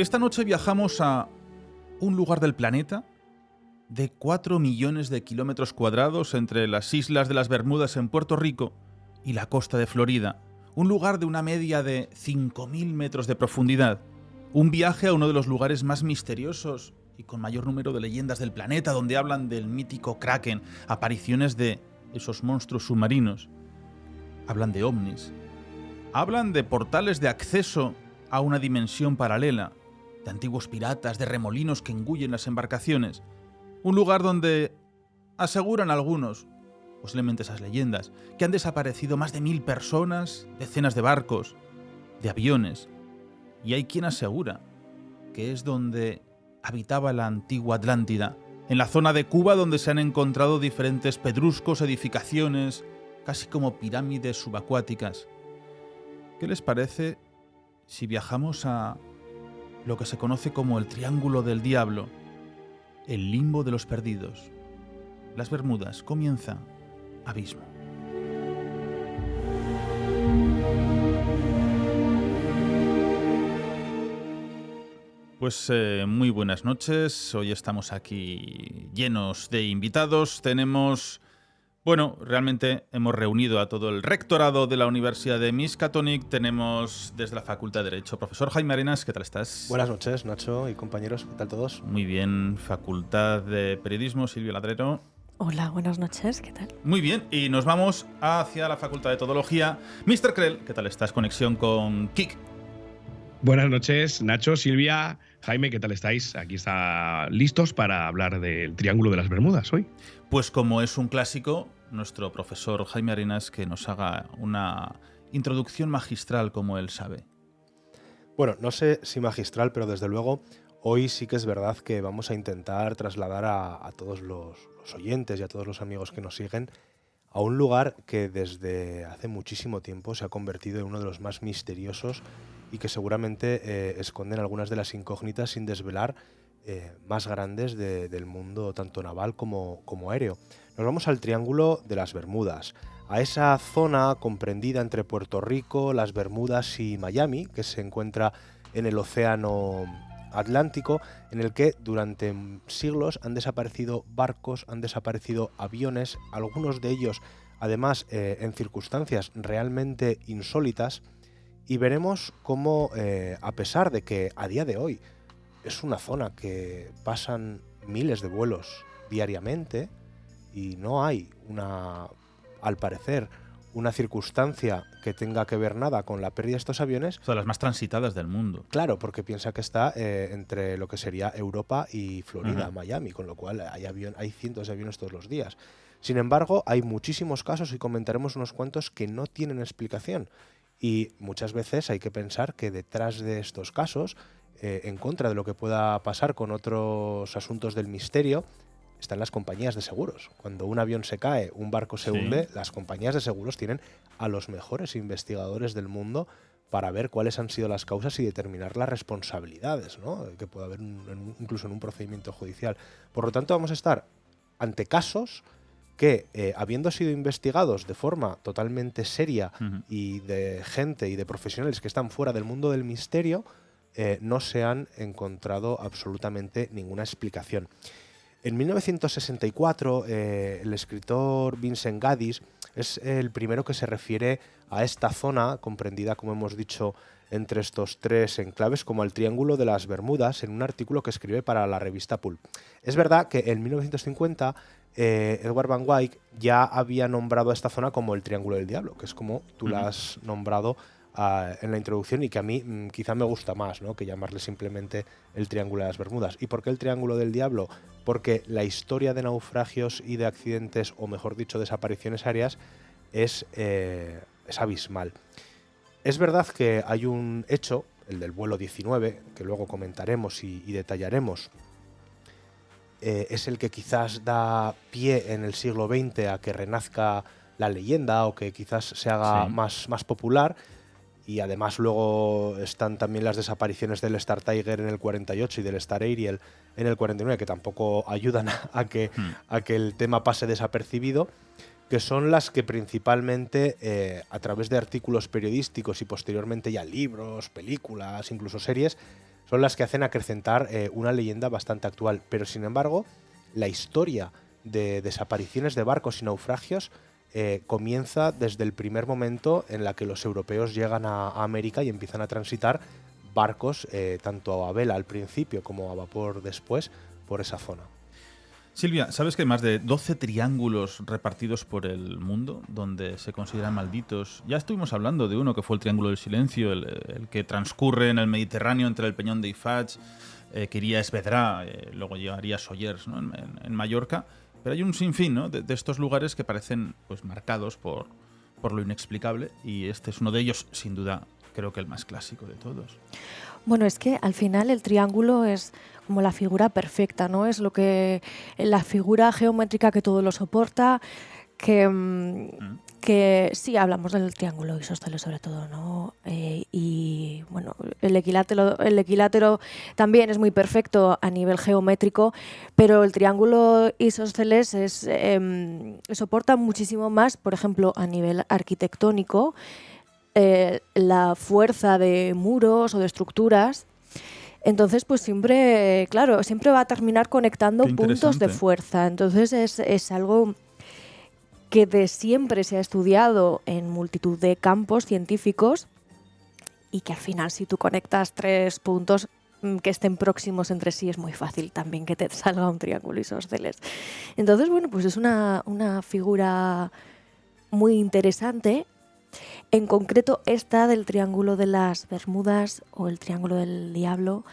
Esta noche viajamos a un lugar del planeta de 4 millones de kilómetros cuadrados entre las islas de las Bermudas en Puerto Rico y la costa de Florida. Un lugar de una media de 5.000 metros de profundidad. Un viaje a uno de los lugares más misteriosos y con mayor número de leyendas del planeta, donde hablan del mítico Kraken, apariciones de esos monstruos submarinos. Hablan de ovnis. Hablan de portales de acceso a una dimensión paralela, de antiguos piratas, de remolinos que engullen las embarcaciones. Un lugar donde aseguran algunos, posiblemente esas leyendas, que han desaparecido más de 1.000 personas, decenas de barcos, de aviones. Y hay quien asegura que es donde habitaba la antigua Atlántida, en la zona de Cuba donde se han encontrado diferentes pedruscos, edificaciones, casi como pirámides subacuáticas. ¿Qué les parece si viajamos a lo que se conoce como el Triángulo del Diablo, el limbo de los perdidos? Las Bermudas. Comienza Abismo. Pues muy buenas noches. Hoy estamos aquí llenos de invitados. Realmente hemos reunido a todo el rectorado de la Universidad de Miskatonic. Tenemos desde la Facultad de Derecho, profesor Jaime Arenas, ¿qué tal estás? Buenas noches, Nacho y compañeros, ¿qué tal todos? Muy bien. Facultad de Periodismo, Silvia Ladrero. Hola, buenas noches, ¿qué tal? Muy bien, y nos vamos hacia la Facultad de Todología. Mr. Krell, ¿qué tal estás? Conexión con Kik. Buenas noches, Nacho, Silvia, Jaime, ¿qué tal estáis? Aquí está listos para hablar del Triángulo de las Bermudas hoy. Pues como es un clásico, nuestro profesor Jaime Arenas que nos haga una introducción magistral como él sabe. Bueno, no sé si magistral, pero desde luego hoy sí que es verdad que vamos a intentar trasladar a todos los oyentes y a todos los amigos que nos siguen a un lugar que desde hace muchísimo tiempo se ha convertido en uno de los más misteriosos y que seguramente esconden algunas de las incógnitas sin desvelar más grandes del mundo tanto naval como aéreo. Nos vamos al Triángulo de las Bermudas, a esa zona comprendida entre Puerto Rico, las Bermudas y Miami, que se encuentra en el Océano Atlántico, en el que durante siglos han desaparecido barcos, han desaparecido aviones, algunos de ellos además en circunstancias realmente insólitas, y veremos cómo a pesar de que a día de hoy es una zona que pasan miles de vuelos diariamente y no hay al parecer una circunstancia que tenga que ver nada con la pérdida de estos aviones. O sea, las más transitadas del mundo. Claro, porque piensa que está entre lo que sería Europa y Florida, Miami, con lo cual hay cientos de aviones todos los días. Sin embargo, hay muchísimos casos, y comentaremos unos cuantos, que no tienen explicación. Y muchas veces hay que pensar que detrás de estos casos, en contra de lo que pueda pasar con otros asuntos del misterio, están las compañías de seguros. Cuando un avión se cae, un barco se hunde, las compañías de seguros tienen a los mejores investigadores del mundo para ver cuáles han sido las causas y determinar las responsabilidades, ¿no?, que puede haber incluso en un procedimiento judicial. Por lo tanto, vamos a estar ante casos que, habiendo sido investigados de forma totalmente seria y de gente y de profesionales que están fuera del mundo del misterio, no se han encontrado absolutamente ninguna explicación. En 1964, el escritor Vincent Gaddis es el primero que se refiere a esta zona, comprendida, como hemos dicho, entre estos tres enclaves, como el Triángulo de las Bermudas, en un artículo que escribe para la revista Pulp. Es verdad que en 1950 Edward Van Wyck ya había nombrado a esta zona como el Triángulo del Diablo, que es como tú la has nombrado en la introducción, y que a mí quizá me gusta más, ¿no?, que llamarle simplemente el Triángulo de las Bermudas. ¿Y por qué el Triángulo del Diablo? Porque la historia de naufragios y de accidentes, o mejor dicho, desapariciones aéreas, es abismal. Es verdad que hay un hecho, el del vuelo 19, que luego comentaremos y detallaremos, es el que quizás da pie en el siglo XX a que renazca la leyenda, o que quizás se haga más popular. Y además luego están también las desapariciones del Star Tiger en el 48 y del Star Ariel en el 49, que tampoco ayudan a que el tema pase desapercibido, que son las que principalmente, a través de artículos periodísticos y posteriormente ya libros, películas, incluso series, son las que hacen acrecentar una leyenda bastante actual. Pero sin embargo, la historia de desapariciones de barcos y naufragios comienza desde el primer momento en la que los europeos llegan a América y empiezan a transitar barcos, tanto a vela al principio como a vapor después, por esa zona. Silvia, ¿sabes que hay más de 12 triángulos repartidos por el mundo donde se consideran malditos? Ya estuvimos hablando de uno que fue el Triángulo del Silencio, el que transcurre en el Mediterráneo entre el Peñón de Ifach, que iría a Esvedra, luego llegaría a Sollers, ¿no? en Mallorca. Pero hay un sinfín, ¿no? de estos lugares que parecen pues marcados por lo inexplicable, y este es uno de ellos, sin duda, creo que el más clásico de todos. Bueno, es que al final el triángulo es como la figura perfecta, ¿no? Es lo que la figura geométrica que todo lo soporta, que sí hablamos del triángulo isósceles sobre todo, ¿no? Y bueno, el equilátero también es muy perfecto a nivel geométrico, pero el triángulo isósceles soporta muchísimo más, por ejemplo, a nivel arquitectónico, la fuerza de muros o de estructuras. Entonces, pues siempre va a terminar conectando puntos de fuerza. Entonces es algo que de siempre se ha estudiado en multitud de campos científicos y que al final, si tú conectas 3 puntos que estén próximos entre sí, es muy fácil también que te salga un triángulo isósceles. Entonces, bueno, pues es una figura muy interesante. En concreto, esta del Triángulo de las Bermudas o el Triángulo del Diablo,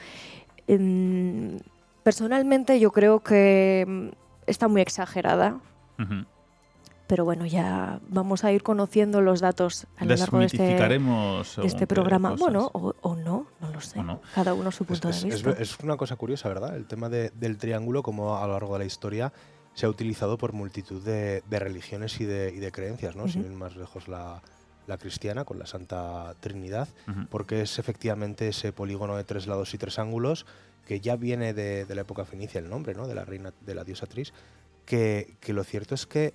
personalmente yo creo que está muy exagerada. Uh-huh. Pero bueno, ya vamos a ir conociendo los datos a lo largo de este programa. Bueno, o no lo sé. No. Cada uno su punto de vista. Es una cosa curiosa, ¿verdad? El tema del triángulo, como a lo largo de la historia se ha utilizado por multitud de religiones y de creencias, ¿no? Uh-huh. Sin ir más lejos, la cristiana con la Santa Trinidad, uh-huh, porque es efectivamente ese polígono de 3 lados y 3 ángulos que ya viene de la época fenicia, el nombre, ¿no? De la reina, de la diosa Tris, que lo cierto es que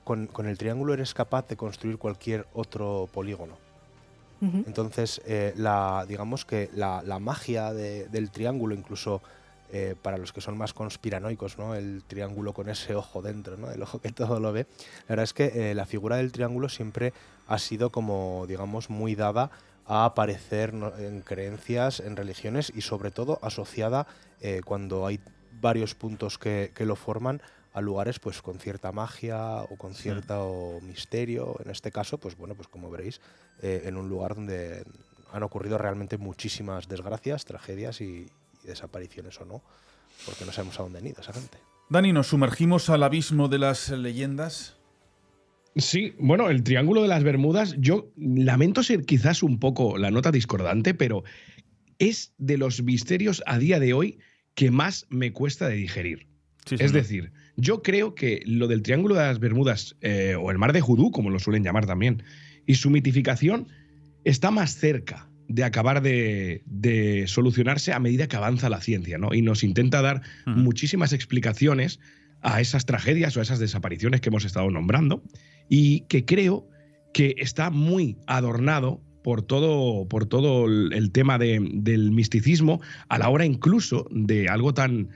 con el triángulo eres capaz de construir cualquier otro polígono. Uh-huh. Entonces, digamos que la magia del triángulo, incluso para los que son más conspiranoicos, ¿no? El triángulo con ese ojo dentro, ¿no? El ojo que todo lo ve. La verdad es que la figura del triángulo siempre ha sido como, digamos, muy dada a aparecer, ¿no?, en creencias, en religiones, y sobre todo asociada cuando hay varios puntos que lo forman a lugares pues con cierta magia o con cierto misterio. En este caso, pues bueno, pues como veréis, en un lugar donde han ocurrido realmente muchísimas desgracias, tragedias y desapariciones o no, porque no sabemos a dónde han ido esa gente. Dani, ¿nos sumergimos al abismo de las leyendas? Sí, bueno, el Triángulo de las Bermudas, yo lamento ser quizás un poco la nota discordante, pero es de los misterios a día de hoy que más me cuesta de digerir. Sí, es decir, yo creo que lo del Triángulo de las Bermudas, o el Mar de Judú, como lo suelen llamar también, y su mitificación está más cerca de acabar de solucionarse a medida que avanza la ciencia, ¿no? Y nos intenta dar muchísimas explicaciones a esas tragedias o a esas desapariciones que hemos estado nombrando, y que creo que está muy adornado por todo el tema del misticismo, a la hora incluso de algo tan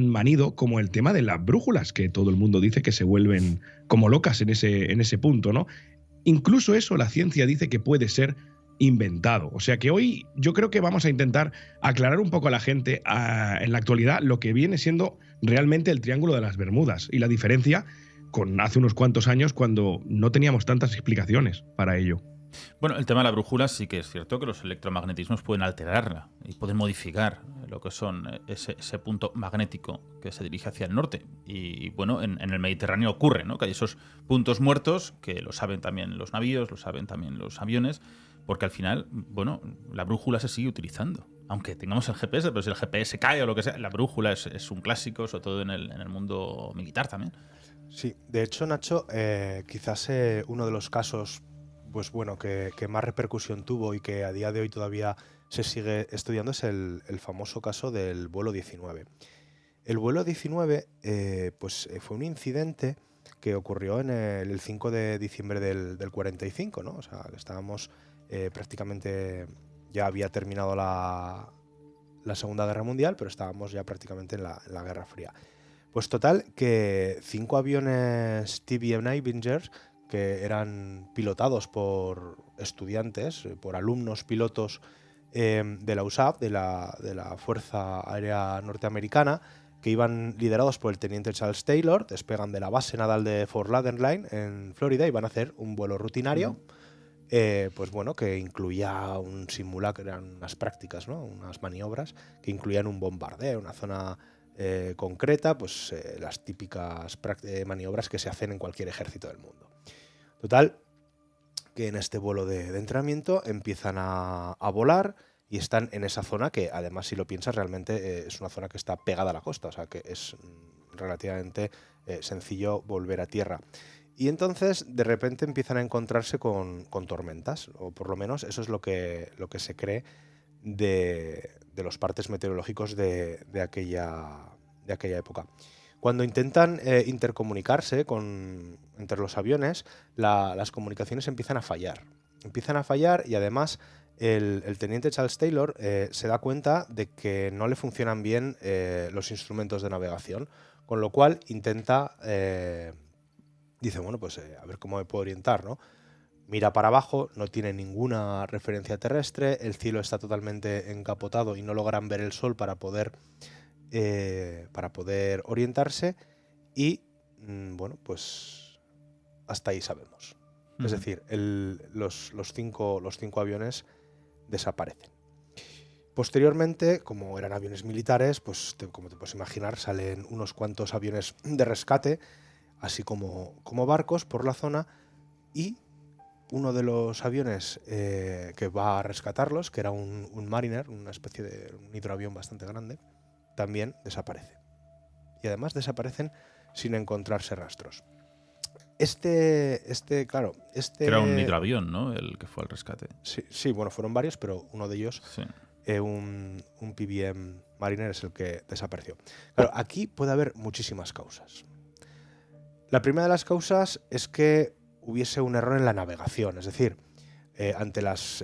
manido como el tema de las brújulas, que todo el mundo dice que se vuelven como locas en ese punto, ¿no? Incluso eso la ciencia dice que puede ser inventado. O sea que hoy yo creo que vamos a intentar aclarar un poco a la gente en la actualidad lo que viene siendo realmente el Triángulo de las Bermudas y la diferencia con hace unos cuantos años cuando no teníamos tantas explicaciones para ello. Bueno, el tema de la brújula sí que es cierto que los electromagnetismos pueden alterarla y pueden modificar lo que son ese punto magnético que se dirige hacia el norte. Y bueno, en el Mediterráneo ocurre, ¿no?, que hay esos puntos muertos que lo saben también los navíos, lo saben también los aviones, porque al final, bueno, la brújula se sigue utilizando. Aunque tengamos el GPS, pero si el GPS cae o lo que sea, la brújula es un clásico, sobre todo en el mundo militar también. Sí, de hecho, Nacho, quizás uno de los casos, pues bueno, que más repercusión tuvo y que a día de hoy todavía se sigue estudiando es el famoso caso del vuelo 19. El vuelo 19 fue un incidente que ocurrió en el 5 de diciembre del 45, ¿no? O sea, estábamos prácticamente ya había terminado la Segunda Guerra Mundial, pero estábamos ya prácticamente en la Guerra Fría. Pues total, que 5 aviones TBM Avenger, que eran pilotados por estudiantes, por alumnos pilotos de la USAF, de la Fuerza Aérea Norteamericana, que iban liderados por el teniente Charles Taylor, despegan de la base naval de Fort Lauderdale en Florida y van a hacer un vuelo rutinario, pues bueno, que incluía un simulacro, eran unas prácticas, ¿no? Unas maniobras que incluían un bombardeo, una zona concreta, pues las típicas maniobras que se hacen en cualquier ejército del mundo. Total, que en este vuelo de entrenamiento empiezan a volar y están en esa zona que, además, si lo piensas, realmente es una zona que está pegada a la costa, o sea que es relativamente sencillo volver a tierra. Y entonces, de repente, empiezan a encontrarse con tormentas, o por lo menos eso es lo que se cree de los partes meteorológicos de aquella época. Cuando intentan intercomunicarse entre los aviones, las comunicaciones empiezan a fallar. Y además el teniente Charles Taylor se da cuenta de que no le funcionan bien los instrumentos de navegación, con lo cual intenta, dice, bueno, pues a ver cómo me puedo orientar, ¿no? Mira para abajo, no tiene ninguna referencia terrestre, el cielo está totalmente encapotado y no logran ver el sol para poder orientarse y, bueno, pues hasta ahí sabemos. Es decir, los cinco aviones desaparecen. Posteriormente, como eran aviones militares, pues como te puedes imaginar, salen unos cuantos aviones de rescate, así como barcos por la zona, y uno de los aviones que va a rescatarlos, que era un Mariner, una especie de un hidroavión bastante grande, también desaparece. Y además desaparecen sin encontrarse rastros. Claro. Era un hidroavión, ¿no? El que fue al rescate. Sí, bueno, fueron varios, pero uno de ellos, sí. Un PBM Mariner, es el que desapareció. Claro, aquí puede haber muchísimas causas. La primera de las causas es que hubiese un error en la navegación, es decir, ante las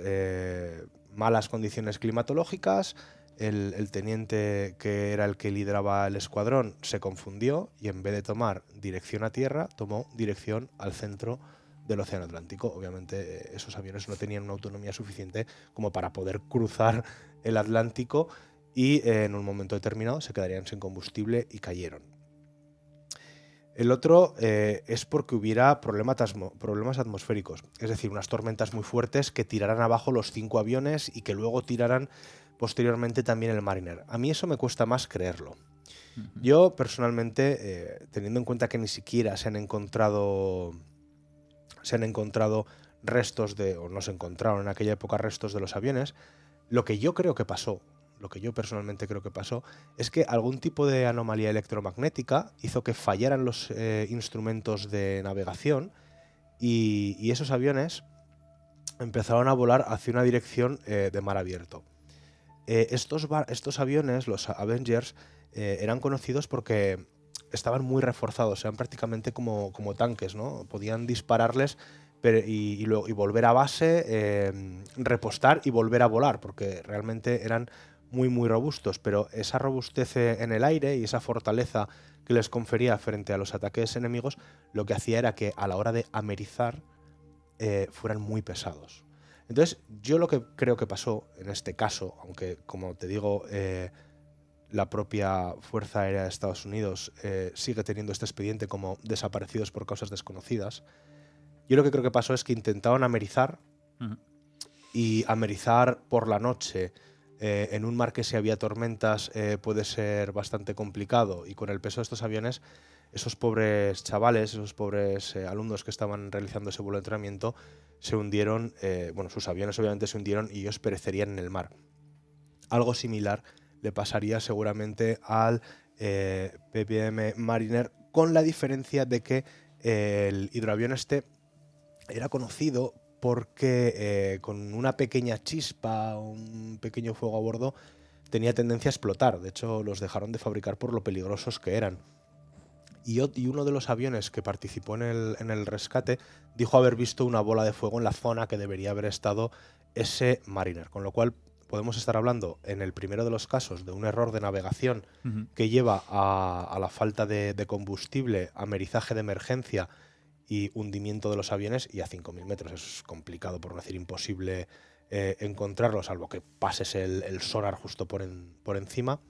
malas condiciones climatológicas, el teniente que era el que lideraba el escuadrón se confundió y en vez de tomar dirección a tierra, tomó dirección al centro del Océano Atlántico. Obviamente esos aviones no tenían una autonomía suficiente como para poder cruzar el Atlántico y en un momento determinado se quedarían sin combustible y cayeron. El otro es porque hubiera problemas atmosféricos, es decir, unas tormentas muy fuertes que tiraran abajo los 5 aviones y que luego tiraran posteriormente también el Mariner. A mí eso me cuesta más creerlo. Yo personalmente, teniendo en cuenta que ni siquiera se han encontrado restos o no se encontraron en aquella época restos de los aviones, lo que yo personalmente creo que pasó, es que algún tipo de anomalía electromagnética hizo que fallaran los instrumentos de navegación y esos aviones empezaron a volar hacia una dirección de mar abierto. Estos aviones, los Avengers, eran conocidos porque estaban muy reforzados, eran prácticamente como tanques, ¿no? Podían dispararles y volver a base, repostar y volver a volar, porque realmente eran muy, muy robustos, pero esa robustez en el aire y esa fortaleza que les confería frente a los ataques enemigos, lo que hacía era que a la hora de amerizar fueran muy pesados. Entonces, yo lo que creo que pasó en este caso, aunque como te digo, la propia Fuerza Aérea de Estados Unidos sigue teniendo este expediente como desaparecidos por causas desconocidas, yo lo que creo que pasó es que intentaron amerizar y amerizar por la noche en un mar que si había tormentas puede ser bastante complicado, y con el peso de estos aviones, esos pobres chavales, esos pobres alumnos que estaban realizando ese vuelo de entrenamiento se hundieron, sus aviones obviamente se hundieron y ellos perecerían en el mar. Algo similar le pasaría seguramente al PBM Mariner, con la diferencia de que el hidroavión era conocido porque con una pequeña chispa, un pequeño fuego a bordo, tenía tendencia a explotar. De hecho, los dejaron de fabricar por lo peligrosos que eran. Y uno de los aviones que participó en el rescate dijo haber visto una bola de fuego en la zona que debería haber estado ese Mariner, con lo cual podemos estar hablando en el primero de los casos de un error de navegación que lleva a la falta de combustible, amerizaje de emergencia y hundimiento de los aviones, y a 5.000 metros es complicado, por no decir imposible, encontrarlo, salvo que pases el sonar justo por encima.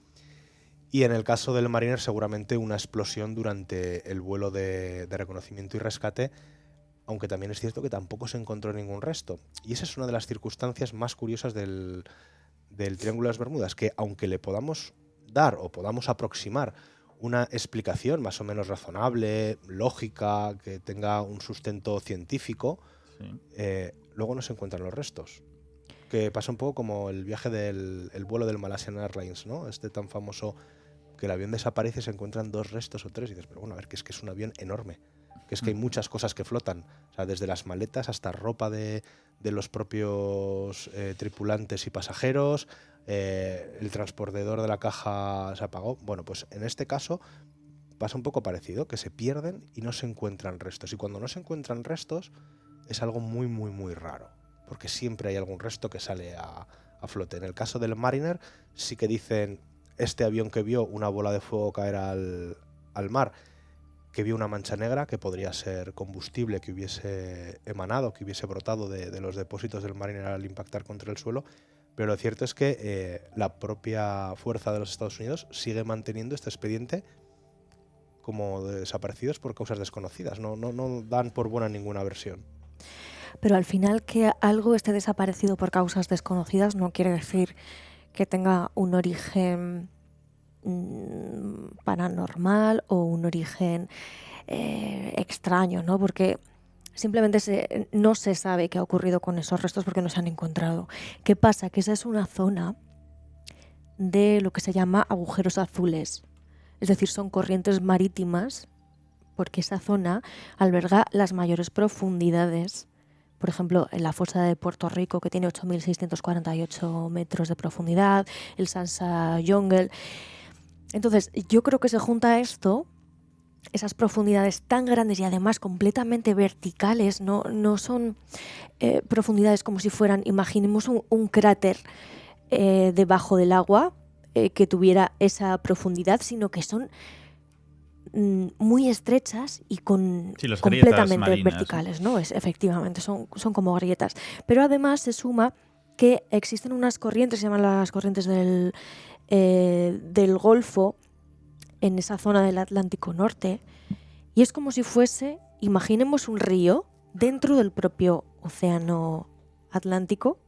Y en el caso del Mariner, seguramente una explosión durante el vuelo de reconocimiento y rescate, aunque también es cierto que tampoco se encontró ningún resto. Y esa es una de las circunstancias más curiosas del Triángulo de las Bermudas, que aunque le podamos dar o podamos aproximar una explicación más o menos razonable, lógica, que tenga un sustento científico, luego no se encuentran los restos. Que pasa un poco como el viaje el vuelo del Malaysian Airlines, ¿no? Este tan famoso, que el avión desaparece y se encuentran 2 restos o 3, y dices, pero bueno, a ver, que es un avión enorme, que es que hay muchas cosas que flotan, o sea, desde las maletas hasta ropa de los propios tripulantes y pasajeros, el transportador de la caja se apagó. Bueno, pues en este caso pasa un poco parecido, que se pierden y no se encuentran restos, y cuando no se encuentran restos es algo muy, muy, muy raro, porque siempre hay algún resto que sale a flote. En el caso del Mariner sí que dicen, este avión que vio una bola de fuego caer al mar, que vio una mancha negra que podría ser combustible que hubiese emanado, que hubiese brotado de los depósitos del Mariner al impactar contra el suelo, pero lo cierto es que la propia fuerza de los Estados Unidos sigue manteniendo este expediente como desaparecidos por causas desconocidas, no dan por buena ninguna versión. Pero al final, que algo esté desaparecido por causas desconocidas no quiere decir que tenga un origen paranormal o un origen extraño, ¿no? Porque simplemente no se sabe qué ha ocurrido con esos restos porque no se han encontrado. ¿Qué pasa? Que esa es una zona de lo que se llama agujeros azules. Es decir, son corrientes marítimas, porque esa zona alberga las mayores profundidades. Por ejemplo, en la fosa de Puerto Rico, que tiene 8.648 metros de profundidad, el Sansa Jungle. Entonces, yo creo que se junta esto, esas profundidades tan grandes y además completamente verticales, no son profundidades como si fueran, imaginemos un cráter debajo del agua que tuviera esa profundidad, sino que son muy estrechas y completamente verticales, ¿no? Efectivamente, son como grietas. Pero además se suma que existen unas corrientes, se llaman las corrientes del Golfo, en esa zona del Atlántico Norte, y es como si fuese, imaginemos un río dentro del propio océano Atlántico.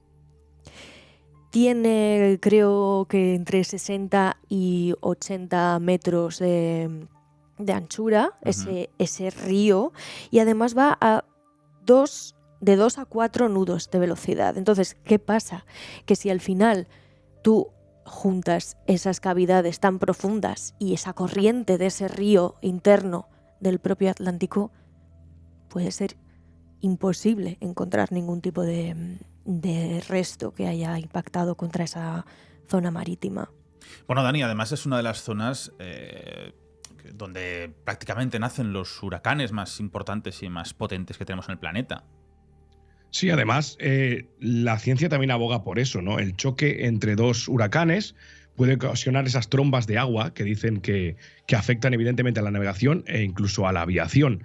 Tiene, creo que entre 60 y 80 metros de anchura, ese río, y además va de 2 a 4 nudos de velocidad. Entonces, ¿qué pasa? Que si al final tú juntas esas cavidades tan profundas y esa corriente de ese río interno del propio Atlántico, puede ser imposible encontrar ningún tipo de resto que haya impactado contra esa zona marítima. Bueno, Dani, además es una de las zonas donde prácticamente nacen los huracanes más importantes y más potentes que tenemos en el planeta. Sí, además, la ciencia también aboga por eso, ¿no? El choque entre 2 huracanes puede ocasionar esas trombas de agua que dicen que afectan evidentemente a la navegación e incluso a la aviación.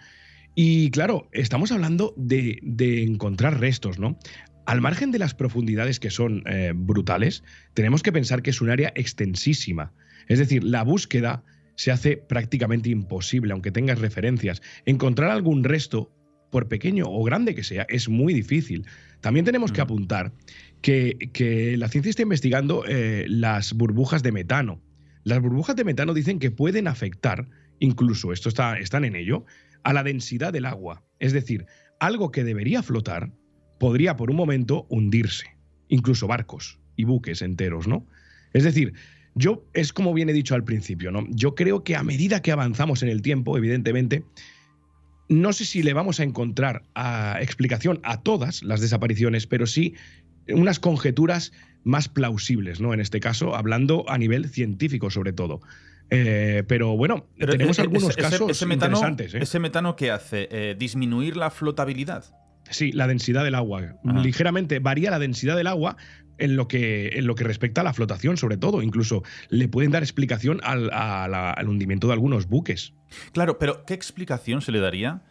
Y claro, estamos hablando de encontrar restos, ¿no? Al margen de las profundidades que son brutales, tenemos que pensar que es un área extensísima. Es decir, la búsqueda se hace prácticamente imposible, aunque tengas referencias. Encontrar algún resto, por pequeño o grande que sea, es muy difícil. También tenemos que apuntar que la ciencia está investigando las burbujas de metano. Las burbujas de metano dicen que pueden afectar, incluso están en ello, a la densidad del agua. Es decir, algo que debería flotar podría por un momento hundirse, incluso barcos y buques enteros, ¿no? Es decir, es como bien he dicho al principio, ¿no? Yo creo que a medida que avanzamos en el tiempo, evidentemente, no sé si le vamos a encontrar explicación a todas las desapariciones, pero sí unas conjeturas más plausibles, ¿no? En este caso, hablando a nivel científico sobre todo. Pero bueno, tenemos algunos casos interesantes. ¿Ese metano qué hace? ¿Disminuir la flotabilidad? Sí, la densidad del agua. Ajá. Ligeramente varía la densidad del agua en lo que respecta a la flotación, sobre todo. Incluso le pueden dar explicación al hundimiento de algunos buques. Claro, pero ¿qué explicación se le daría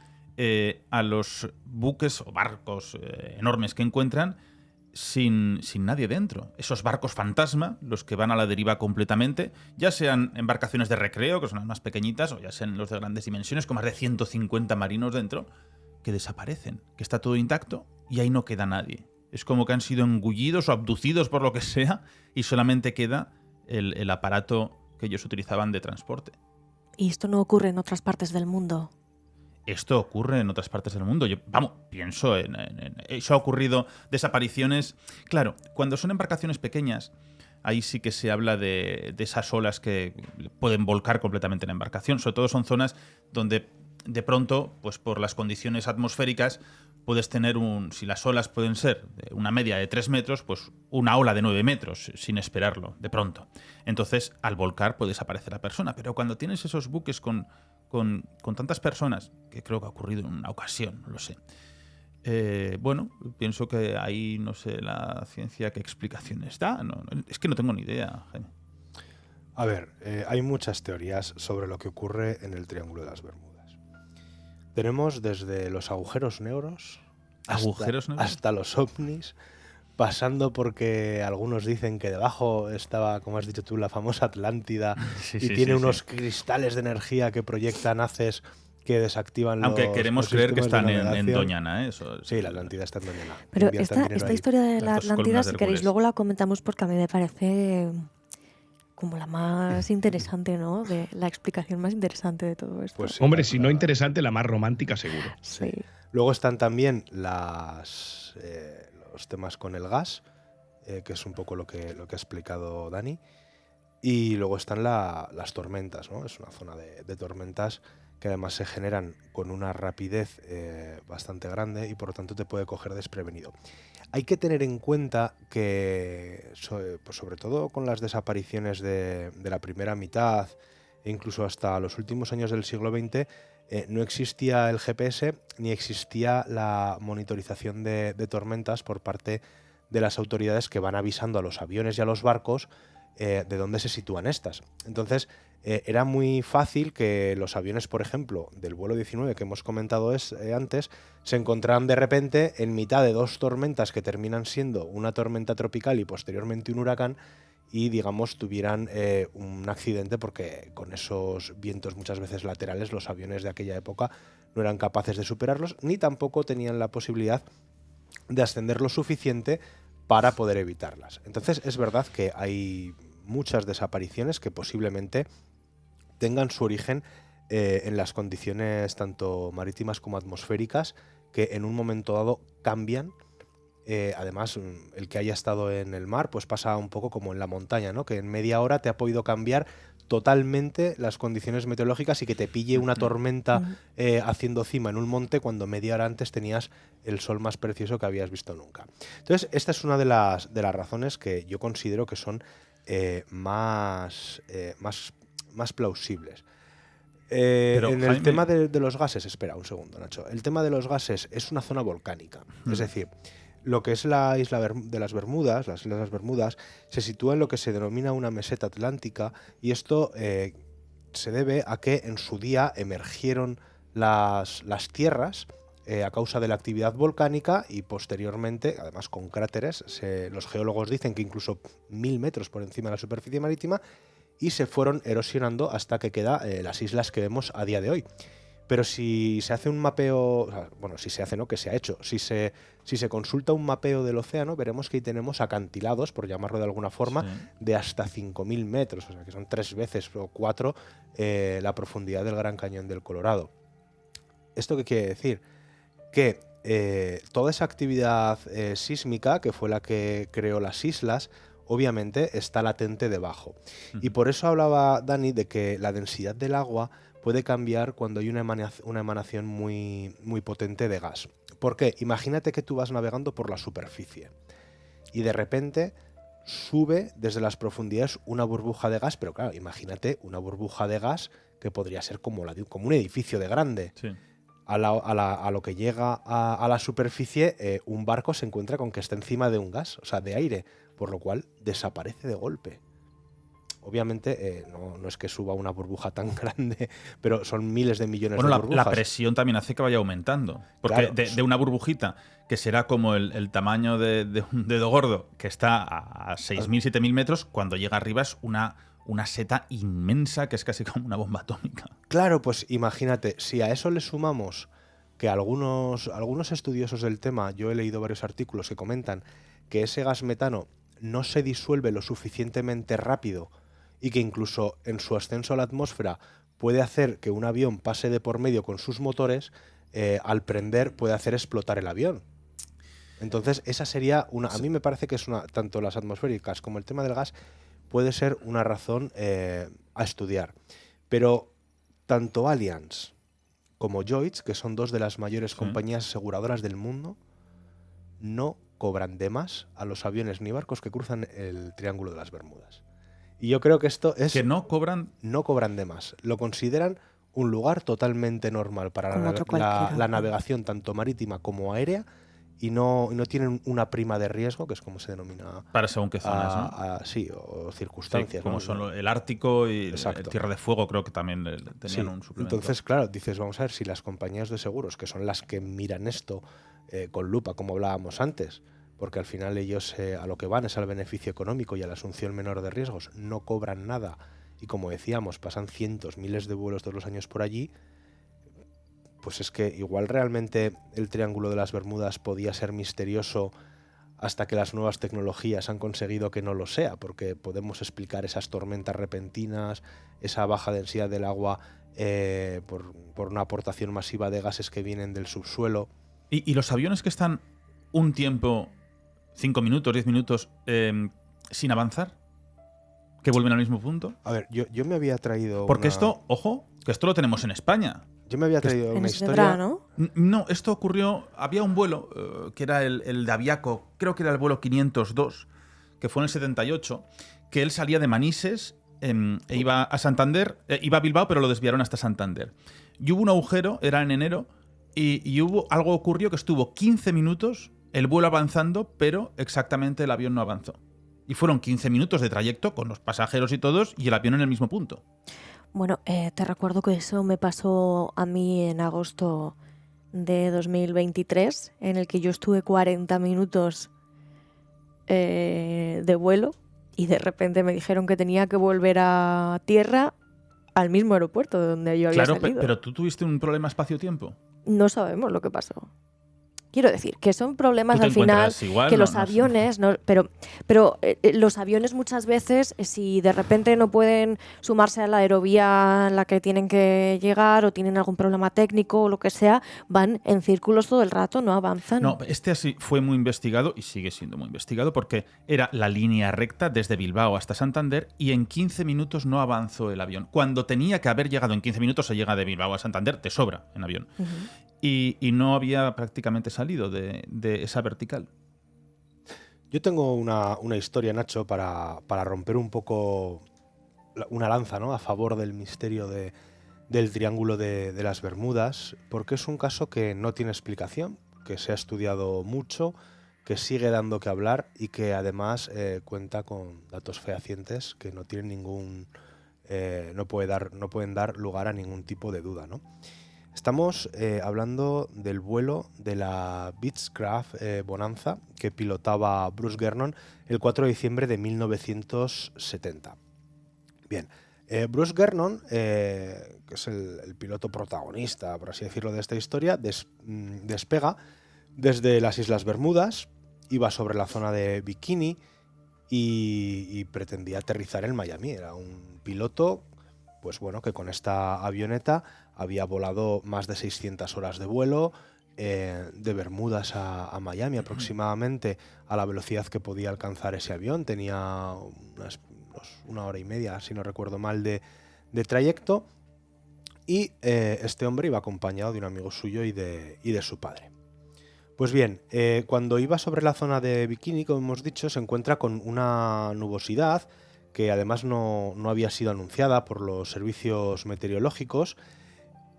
a los buques o barcos enormes que encuentran sin nadie dentro? Esos barcos fantasma, los que van a la deriva completamente, ya sean embarcaciones de recreo, que son las más pequeñitas, o ya sean los de grandes dimensiones, con más de 150 marinos dentro, que desaparecen, que está todo intacto y ahí no queda nadie. Es como que han sido engullidos o abducidos por lo que sea y solamente queda el aparato que ellos utilizaban de transporte. ¿Y esto no ocurre en otras partes del mundo? Esto ocurre en otras partes del mundo. Yo, pienso en eso ha ocurrido, desapariciones. Claro, cuando son embarcaciones pequeñas, ahí sí que se habla de esas olas que pueden volcar completamente la embarcación. Sobre todo son zonas donde de pronto, pues por las condiciones atmosféricas, puedes tener si las olas pueden ser de una media de 3 metros, pues una ola de 9 metros, sin esperarlo, de pronto. Entonces, al volcar puede desaparecer la persona. Pero cuando tienes esos buques con tantas personas, que creo que ha ocurrido en una ocasión, no lo sé. Bueno, pienso que ahí no sé la ciencia qué explicaciones da. No, es que no tengo ni idea, Jaime. A ver, hay muchas teorías sobre lo que ocurre en el Triángulo de las Bermudas. Tenemos desde los agujeros negros hasta los ovnis, pasando porque algunos dicen que debajo estaba, como has dicho tú, la famosa Atlántida y tiene unos cristales de energía que proyectan haces que desactivan Aunque queremos creer que están en Doñana, Doñana, ¿eh? Eso, sí, la Atlántida está en Doñana. Pero esta historia de la Atlántida, si queréis, luego la comentamos porque a mí me parece como la más interesante, ¿no? La explicación más interesante de todo esto. Pues sí, hombre, si no interesante, la más romántica seguro. Sí. Luego están también los temas con el gas, que es un poco lo que ha explicado Dani. Y luego están las tormentas, ¿no? Es una zona de tormentas que además se generan con una rapidez bastante grande y por lo tanto te puede coger desprevenido. Hay que tener en cuenta que, pues sobre todo con las desapariciones de la primera mitad e incluso hasta los últimos años del siglo XX, no existía el GPS ni existía la monitorización de tormentas por parte de las autoridades que van avisando a los aviones y a los barcos de dónde se sitúan estas. Entonces, era muy fácil que los aviones, por ejemplo, del vuelo 19 que hemos comentado antes, se encontraran de repente en mitad de dos tormentas que terminan siendo una tormenta tropical y posteriormente un huracán y, digamos, tuvieran un accidente porque con esos vientos muchas veces laterales los aviones de aquella época no eran capaces de superarlos ni tampoco tenían la posibilidad de ascender lo suficiente para poder evitarlas. Entonces es verdad que hay muchas desapariciones que posiblemente tengan su origen en las condiciones tanto marítimas como atmosféricas que en un momento dado cambian. Además, el que haya estado en el mar pues pasa un poco como en la montaña, ¿no? Que en media hora te ha podido cambiar totalmente las condiciones meteorológicas y que te pille una tormenta haciendo cima en un monte cuando media hora antes tenías el sol más precioso que habías visto nunca. Entonces, esta es una de las razones que yo considero que son más plausibles. Pero, en el Jaime, tema de los gases, espera un segundo, Nacho. El tema de los gases es una zona volcánica. Es decir, lo que es la isla de las Bermudas, las Islas de las Bermudas, se sitúa en lo que se denomina una meseta atlántica y esto se debe a que en su día emergieron las tierras a causa de la actividad volcánica y posteriormente, además con cráteres, los geólogos dicen que incluso 1000 metros por encima de la superficie marítima, y se fueron erosionando hasta que queda las islas que vemos a día de hoy. Pero si se hace un mapeo, bueno, si se hace, no, que se ha hecho, si se consulta un mapeo del océano, veremos que ahí tenemos acantilados, por llamarlo de alguna forma, sí, de hasta 5000 metros, o sea que son 3 veces o 4 la profundidad del Gran Cañón del Colorado. ¿Esto qué quiere decir? Que toda esa actividad sísmica, que fue la que creó las islas, obviamente está latente debajo. Y por eso hablaba Dani de que la densidad del agua puede cambiar cuando hay una emanación muy, muy potente de gas. ¿Por qué? Imagínate que tú vas navegando por la superficie y de repente sube desde las profundidades una burbuja de gas, pero claro, imagínate una burbuja de gas que podría ser como un edificio de grande. sí. a lo que llega a la superficie, un barco se encuentra con que está encima de un gas, o sea, de aire, por lo cual desaparece de golpe. Obviamente no es que suba una burbuja tan grande, pero son miles de millones de burbujas. La presión también hace que vaya aumentando. Porque Claro. de una burbujita que será como el tamaño de un dedo gordo, que está a 6.000, 7.000 metros, cuando llega arriba es una seta inmensa que es casi como una bomba atómica. Claro, pues imagínate, si a eso le sumamos que algunos estudiosos del tema, yo he leído varios artículos que comentan que ese gas metano no se disuelve lo suficientemente rápido y que incluso en su ascenso a la atmósfera puede hacer que un avión pase de por medio con sus motores, al prender puede hacer explotar el avión. Entonces esa sería una... A mí me parece que es una... Tanto las atmosféricas como el tema del gas puede ser una razón a estudiar. Pero tanto Allianz como Lloyds, que son dos de las mayores compañías aseguradoras del mundo, no cobran de más a los aviones ni barcos que cruzan el Triángulo de las Bermudas. Y yo creo que esto es... Que no cobran... No cobran de más. Lo consideran un lugar totalmente normal para Como otro cualquiera. la navegación tanto marítima como aérea, y no tienen una prima de riesgo, que es como se denomina... Para según qué zonas, ¿no? Sí, o circunstancias. Sí, como ¿no? son el Ártico y Exacto. Tierra de Fuego, creo que también tenían Sí. un suplemento. Entonces, claro, dices, vamos a ver, si las compañías de seguros, que son las que miran esto con lupa, como hablábamos antes, porque al final ellos a lo que van es al beneficio económico y a la asunción menor de riesgos, no cobran nada, y como decíamos, pasan cientos, miles de vuelos todos los años por allí, pues es que igual realmente el Triángulo de las Bermudas podía ser misterioso hasta que las nuevas tecnologías han conseguido que no lo sea, porque podemos explicar esas tormentas repentinas, esa baja densidad del agua por una aportación masiva de gases que vienen del subsuelo. ¿Y los aviones que están un tiempo, 5 minutos, 10 minutos, sin avanzar? ¿Que vuelven al mismo punto? A ver, yo me había traído... Porque esto, ojo, que esto lo tenemos en España. Yo me había traído En una Esdra, historia... ¿no? No, esto ocurrió... Había un vuelo, que era el de Aviaco, creo que era el vuelo 502, que fue en el 78, que él salía de Manises, e iba a Santander, iba a Bilbao, pero lo desviaron hasta Santander. Y hubo un agujero, era en enero, y algo ocurrió que estuvo 15 minutos el vuelo avanzando, pero exactamente el avión no avanzó. Y fueron 15 minutos de trayecto con los pasajeros y todos, y el avión en el mismo punto. Bueno, te recuerdo que eso me pasó a mí en agosto de 2023, en el que yo estuve 40 minutos de vuelo y de repente me dijeron que tenía que volver a tierra al mismo aeropuerto de donde yo había Claro, salido. pero tú tuviste un problema espacio-tiempo. No sabemos lo que pasó. Quiero decir, que son problemas Tú te al final encuentras igual, que no- los no sé. aviones, no, pero los aviones muchas veces, si de repente no pueden sumarse a la aerovía en la que tienen que llegar o tienen algún problema técnico o lo que sea, van en círculos todo el rato, no avanzan. No, este así fue muy investigado y sigue siendo muy investigado porque era la línea recta desde Bilbao hasta Santander y en 15 minutos no avanzó el avión. Cuando tenía que haber llegado en 15 minutos se llega de Bilbao a Santander, te sobra en avión. Ujú. Y no había prácticamente salido de esa vertical. Yo tengo una historia, Nacho, para romper un poco una lanza, ¿no?, a favor del misterio del Triángulo de las Bermudas, porque es un caso que no tiene explicación, que se ha estudiado mucho, que sigue dando que hablar y que además cuenta con datos fehacientes que no tienen no pueden dar lugar a ningún tipo de duda, ¿no? Estamos hablando del vuelo de la Beechcraft Bonanza que pilotaba Bruce Gernon el 4 de diciembre de 1970. Bien, Bruce Gernon, que es el piloto protagonista, por así decirlo, de esta historia, despega desde las Islas Bermudas, iba sobre la zona de Bikini y pretendía aterrizar en Miami. Era un piloto, pues bueno, que con esta avioneta había volado más de 600 horas de vuelo, de Bermudas a Miami aproximadamente, a la velocidad que podía alcanzar ese avión. Tenía una hora y media, si no recuerdo mal, de trayecto, y este hombre iba acompañado de un amigo suyo y de su padre. Pues bien, cuando iba sobre la zona de Bikini, como hemos dicho, se encuentra con una nubosidad que además no había sido anunciada por los servicios meteorológicos,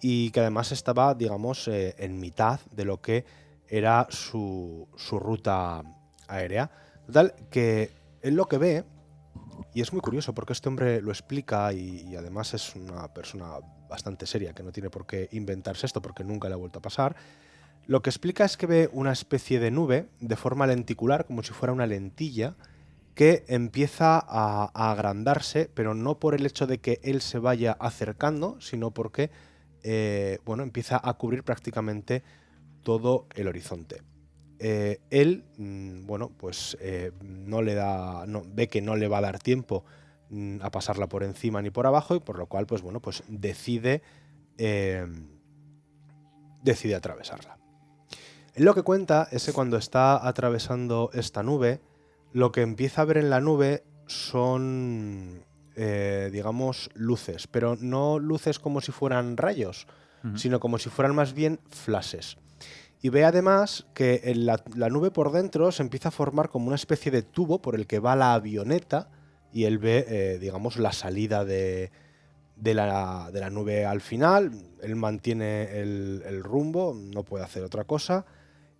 y que además estaba, digamos, en mitad de lo que era su ruta aérea. Total, que él lo que ve, y es muy curioso porque este hombre lo explica y además es una persona bastante seria que no tiene por qué inventarse esto porque nunca le ha vuelto a pasar. Lo que explica es que ve una especie de nube de forma lenticular, como si fuera una lentilla, que empieza a agrandarse, pero no por el hecho de que él se vaya acercando, sino porque empieza a cubrir prácticamente todo el horizonte. Él, ve que no le va a dar tiempo a pasarla por encima ni por abajo, y por lo cual, decide atravesarla. Él lo que cuenta es que cuando está atravesando esta nube, lo que empieza a ver en la nube son, digamos, luces, pero no luces como si fueran rayos, sino como si fueran más bien flashes. Y ve además que en la nube por dentro se empieza a formar como una especie de tubo por el que va la avioneta, y él ve, digamos, la salida de la nube al final. Él mantiene el rumbo, no puede hacer otra cosa,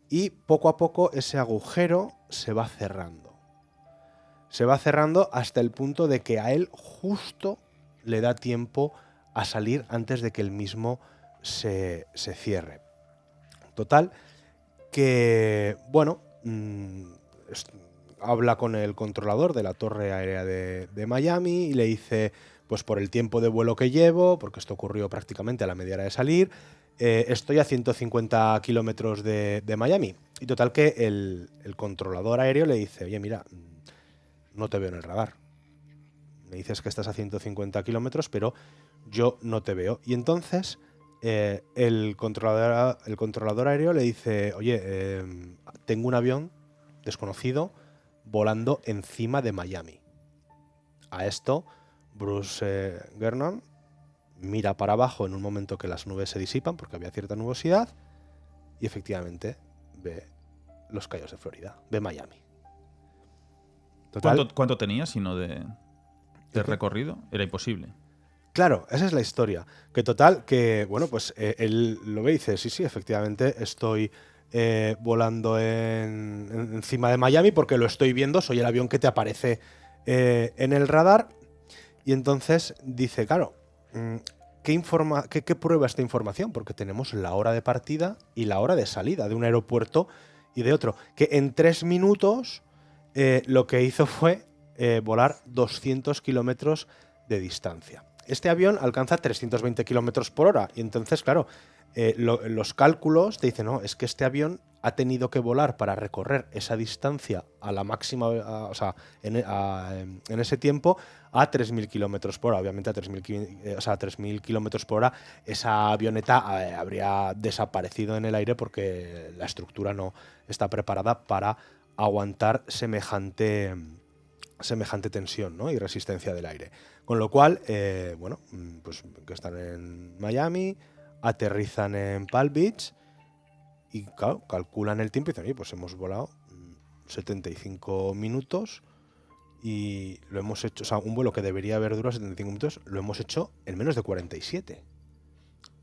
y poco a poco ese agujero se va cerrando. Se va cerrando hasta el punto de que a él justo le da tiempo a salir antes de que el mismo se cierre. Total, que, habla con el controlador de la torre aérea de Miami y le dice, pues por el tiempo de vuelo que llevo, porque esto ocurrió prácticamente a la media hora de salir, estoy a 150 kilómetros de Miami. Y total que el controlador aéreo le dice, oye, mira, no te veo en el radar. Me dices que estás a 150 kilómetros, pero yo no te veo. Y entonces el controlador aéreo le dice, oye, tengo un avión desconocido volando encima de Miami. A esto, Bruce Gernon mira para abajo en un momento que las nubes se disipan, porque había cierta nubosidad, y efectivamente ve los Cayos de Florida, ve Miami. Total, ¿Cuánto tenía, sino de recorrido? Era imposible. Claro, esa es la historia. Que total, que él lo ve y dice, sí, efectivamente estoy volando encima de Miami porque lo estoy viendo, soy el avión que te aparece en el radar. Y entonces dice, claro, ¿qué prueba esta información? Porque tenemos la hora de partida y la hora de salida de un aeropuerto y de otro. Que en 3 minutos lo que hizo fue volar 200 kilómetros de distancia. Este avión alcanza 320 kilómetros por hora y entonces, claro, los cálculos te dicen, no, es que este avión ha tenido que volar para recorrer esa distancia a la máxima, en ese tiempo, a 3.000 kilómetros por hora. Obviamente a 3.000 kilómetros por hora esa avioneta habría desaparecido en el aire porque la estructura no está preparada para aguantar semejante tensión, ¿no? Y resistencia del aire. Con lo cual, que están en Miami, aterrizan en Palm Beach y, claro, calculan el tiempo y dicen, oye, pues hemos volado 75 minutos y lo hemos hecho, o sea, un vuelo que debería haber durado 75 minutos, lo hemos hecho en menos de 47.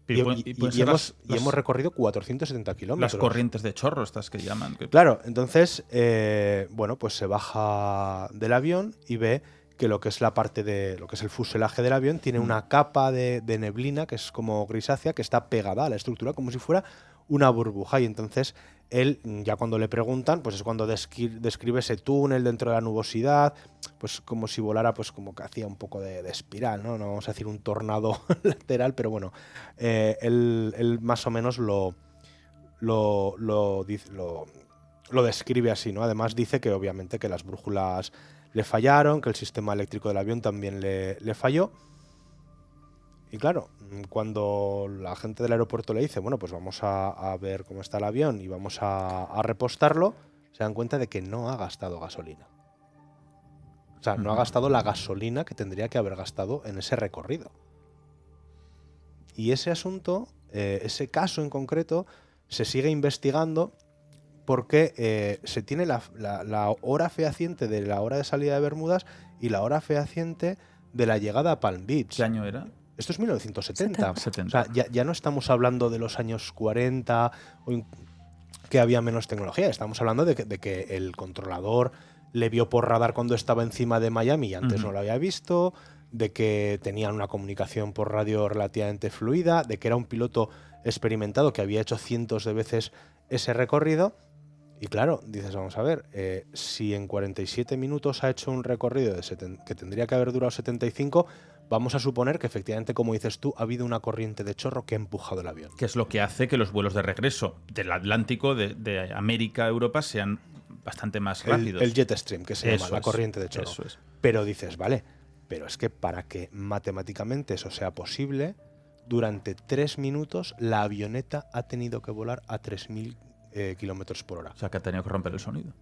Y hemos recorrido 470 kilómetros. Las corrientes de chorro, estas que llaman. Claro, entonces, se baja del avión y ve que lo que es la parte de lo que es el fuselaje del avión tiene una capa de neblina que es como grisácea que está pegada a la estructura como si fuera una burbuja. Y entonces él, ya cuando le preguntan, pues es cuando describe ese túnel dentro de la nubosidad, pues como si volara, pues como que hacía un poco de espiral, ¿no? No vamos a decir un tornado lateral, pero bueno, él más o menos lo describe así, ¿no? Además dice que obviamente que las brújulas le fallaron, que el sistema eléctrico del avión también le falló. Y claro, cuando la gente del aeropuerto le dice, bueno, pues vamos a ver cómo está el avión y vamos a repostarlo, se dan cuenta de que no ha gastado gasolina. O sea, no ha gastado la gasolina que tendría que haber gastado en ese recorrido. Y ese asunto, ese caso en concreto, se sigue investigando porque se tiene la hora fehaciente de la hora de salida de Bermudas y la hora fehaciente de la llegada a Palm Beach. ¿Qué año era? Esto es 1970. 70. O sea, ya no estamos hablando de los años 40 que había menos tecnología. Estamos hablando de que el controlador le vio por radar cuando estaba encima de Miami y antes no lo había visto, de que tenían una comunicación por radio relativamente fluida, de que era un piloto experimentado que había hecho cientos de veces ese recorrido. Y claro, dices, vamos a ver, si en 47 minutos ha hecho un recorrido que tendría que haber durado 75, vamos a suponer que efectivamente, como dices tú, ha habido una corriente de chorro que ha empujado el avión. Que es lo que hace que los vuelos de regreso del Atlántico, de América a Europa, sean bastante más rápidos. El jet stream, que se llama, la corriente de chorro. Eso es. Pero dices, vale, pero es que para que matemáticamente eso sea posible, durante 3 minutos la avioneta ha tenido que volar a 3.000 kilómetros por hora. O sea, que ha tenido que romper el sonido.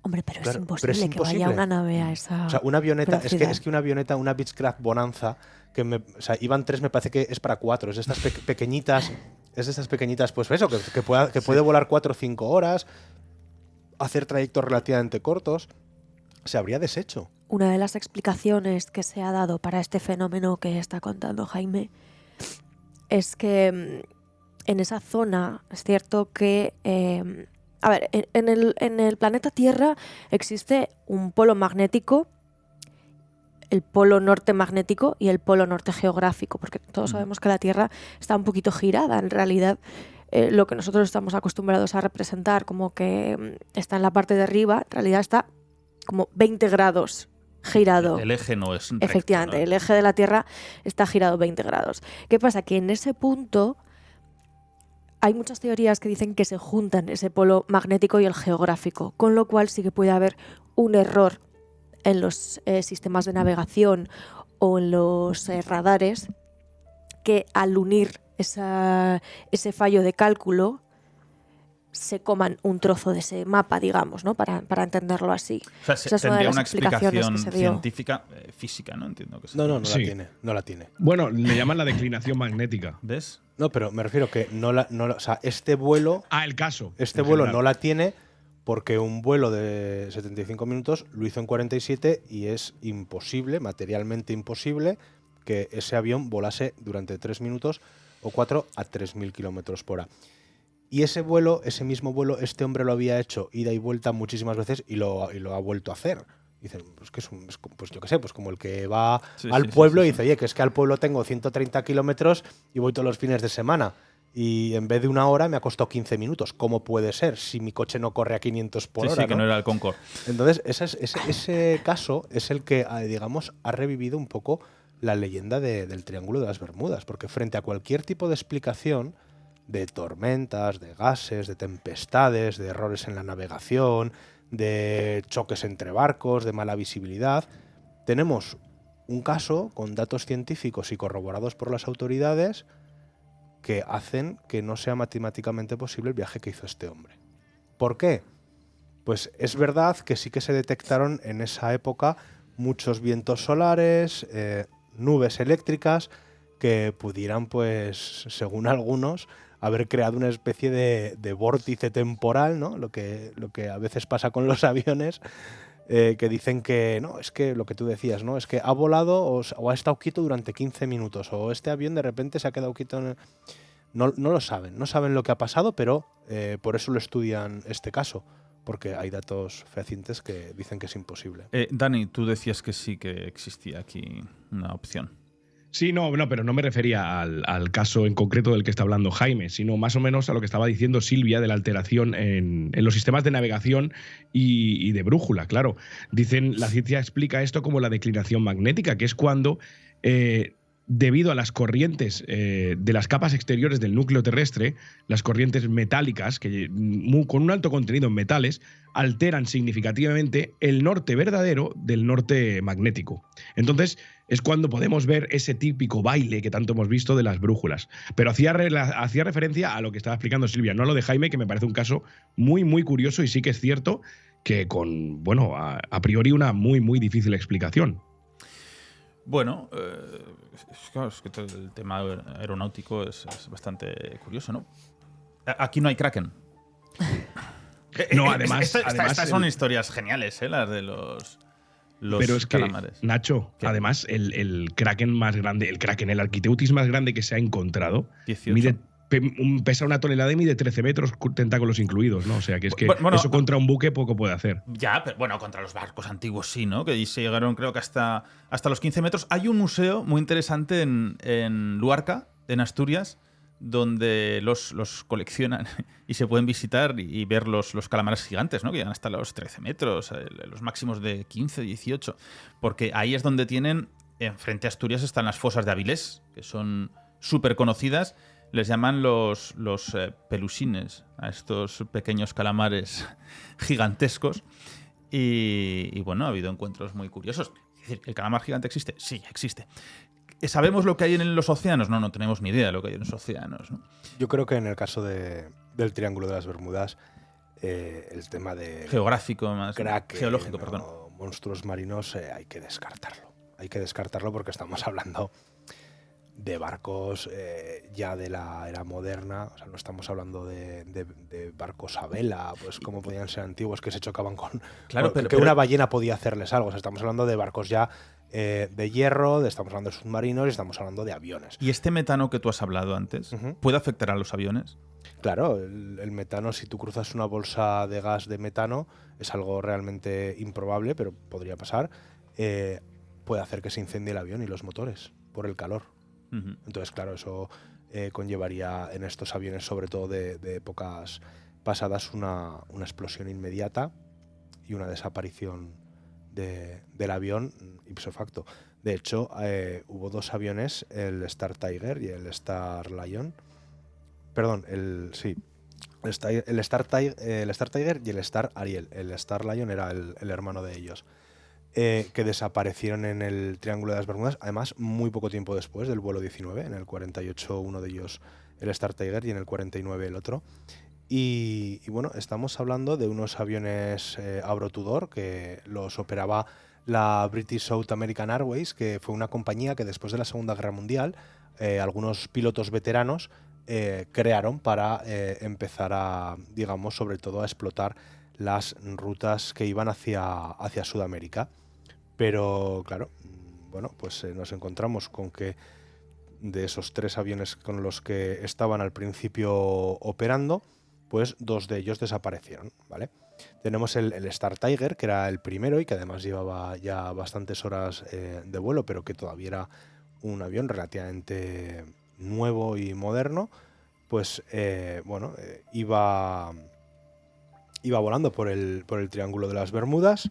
Hombre, pero Claro, es imposible pero es que vaya una nave a esa. O sea, una avioneta, velocidad. es que una avioneta, una Beechcraft Bonanza, o sea, iban 3, me parece que es para 4, es de estas pequeñitas, pues eso, que puede volar 4 o 5 horas, hacer trayectos relativamente cortos, se habría deshecho. Una de las explicaciones que se ha dado para este fenómeno que está contando Jaime es que en esa zona es cierto que a ver, en el planeta Tierra existe un polo magnético, el polo norte magnético y el polo norte geográfico, porque todos sabemos que la Tierra está un poquito girada. En realidad, lo que nosotros estamos acostumbrados a representar como que está en la parte de arriba, en realidad está como 20 grados girado. El eje no es recto, Efectivamente, ¿no? el eje de la Tierra está girado 20 grados. ¿Qué pasa? Que en ese punto hay muchas teorías que dicen que se juntan ese polo magnético y el geográfico, con lo cual sí que puede haber un error en los sistemas de navegación o en los radares que al unir ese fallo de cálculo se coman un trozo de ese mapa, digamos, ¿no? Para entenderlo así. O sea, Esa es una de tendría las una explicaciones explicación que se dio. científica, física, ¿no? Entiendo que sí. No Sí. no la tiene. Bueno, le llaman la declinación magnética. ¿Ves? No, pero me refiero que o sea, este vuelo El caso. Este en vuelo general. no la tiene porque un vuelo de 75 minutos lo hizo en 47 y es imposible, materialmente imposible, que ese avión volase durante 3 minutos o 4 a 3.000 kilómetros por hora. Y ese mismo vuelo, este hombre lo había hecho ida y vuelta muchísimas veces y lo ha vuelto a hacer. Dicen, pues que pues yo qué sé, pues como el que va al pueblo y dice, oye, que es que al pueblo tengo 130 kilómetros y voy todos los fines de semana. Y en vez de 1 hora me ha costado 15 minutos. ¿Cómo puede ser si mi coche no corre a 500 por hora? Sí, que no era el Concorde. Entonces, ese caso es el que, digamos, ha revivido un poco la leyenda del Triángulo de las Bermudas. Porque frente a cualquier tipo de explicación de tormentas, de gases, de tempestades, de errores en la navegación, de choques entre barcos, de mala visibilidad, tenemos un caso con datos científicos y corroborados por las autoridades que hacen que no sea matemáticamente posible el viaje que hizo este hombre. ¿Por qué? Pues es verdad que sí que se detectaron en esa época muchos vientos solares, nubes eléctricas que pudieran, pues, según algunos, haber creado una especie de vórtice temporal, ¿no? Lo que a veces pasa con los aviones, que dicen que no, es que lo que tú decías, ¿no? Es que ha volado o ha estado quieto durante 15 minutos, o este avión de repente se ha quedado quieto. No lo saben, no saben lo que ha pasado, pero por eso lo estudian este caso, porque hay datos fehacientes que dicen que es imposible. Dani, tú decías que sí que existía aquí una opción. Sí, no, pero no me refería al caso en concreto del que está hablando Jaime, sino más o menos a lo que estaba diciendo Silvia de la alteración en los sistemas de navegación y de brújula, claro. Dicen, la ciencia explica esto como la declinación magnética, que es cuando, debido a las corrientes de las capas exteriores del núcleo terrestre, las corrientes metálicas, con un alto contenido en metales, alteran significativamente el norte verdadero del norte magnético. Entonces, es cuando podemos ver ese típico baile que tanto hemos visto de las brújulas. Pero hacía referencia a lo que estaba explicando Silvia, no a lo de Jaime, que me parece un caso muy, muy curioso y sí que es cierto que con, bueno, a priori una muy, muy difícil explicación. Bueno, claro, es que todo el tema aeronáutico es bastante curioso, ¿no? Aquí no hay Kraken. No, además Estas son historias geniales, las de los los Pero es que, calamares. Nacho, ¿Qué? además, el kraken más grande, el Architeuthis más grande que se ha encontrado, 18. pesa 1 tonelada y mide 13 metros, tentáculos incluidos, ¿no? O sea, que es que Bueno, eso contra un buque poco puede hacer. Ya, pero bueno, contra los barcos antiguos sí, ¿no? Que se llegaron creo que hasta los 15 metros. Hay un museo muy interesante en Luarca, en Asturias, donde los coleccionan y se pueden visitar y ver los calamares gigantes, ¿no? Que llegan hasta los 13 metros, los máximos de 15, 18. Porque ahí es donde tienen, enfrente a Asturias están las fosas de Avilés, que son súper conocidas. Les llaman los pelusines a estos pequeños calamares gigantescos. Y bueno, ha habido encuentros muy curiosos. Es decir, ¿el calamar gigante existe? Sí, existe. ¿Sabemos lo que hay en los océanos? No tenemos ni idea de lo que hay en los océanos, ¿no? Yo creo que en el caso del Triángulo de las Bermudas, el tema de Geográfico más. kraken Geológico, perdón. o monstruos marinos hay que descartarlo. Hay que descartarlo porque estamos hablando de barcos ya de la era moderna. O sea, no estamos hablando de barcos a vela, pues como podían ser antiguos que se chocaban con... Claro, que pero una ballena podía hacerles algo. O sea, estamos hablando de barcos ya de hierro, estamos hablando de submarinos y estamos hablando de aviones. ¿Y este metano que tú has hablado antes puede afectar a los aviones? Claro, el metano, si tú cruzas una bolsa de gas de metano, es algo realmente improbable, pero podría pasar. Puede hacer que se incendie el avión y los motores por el calor. Entonces, claro, eso conllevaría en estos aviones, sobre todo de épocas pasadas, una explosión inmediata y una desaparición del avión ipso facto. De hecho, hubo 2 aviones, el Star Tiger y el Star Lion. Perdón, el Star Tiger y el Star Ariel. El Star Lion era el hermano de ellos. Que desaparecieron en el Triángulo de las Bermudas, además muy poco tiempo después del vuelo 19, en el 48 uno de ellos, el Star Tiger, y en el 49 el otro. Y bueno, estamos hablando de unos aviones Avro Tudor que los operaba la British South American Airways, que fue una compañía que después de la Segunda Guerra Mundial, algunos pilotos veteranos crearon para empezar a, digamos, sobre todo a explotar las rutas que iban hacia Sudamérica. Pero claro, bueno, pues nos encontramos con que de esos 3 aviones con los que estaban al principio operando, pues 2 de ellos desaparecieron, ¿vale? Tenemos el Star Tiger, que era el primero y que además llevaba ya bastantes horas de vuelo, pero que todavía era un avión relativamente nuevo y moderno. Pues iba volando por el Triángulo de las Bermudas.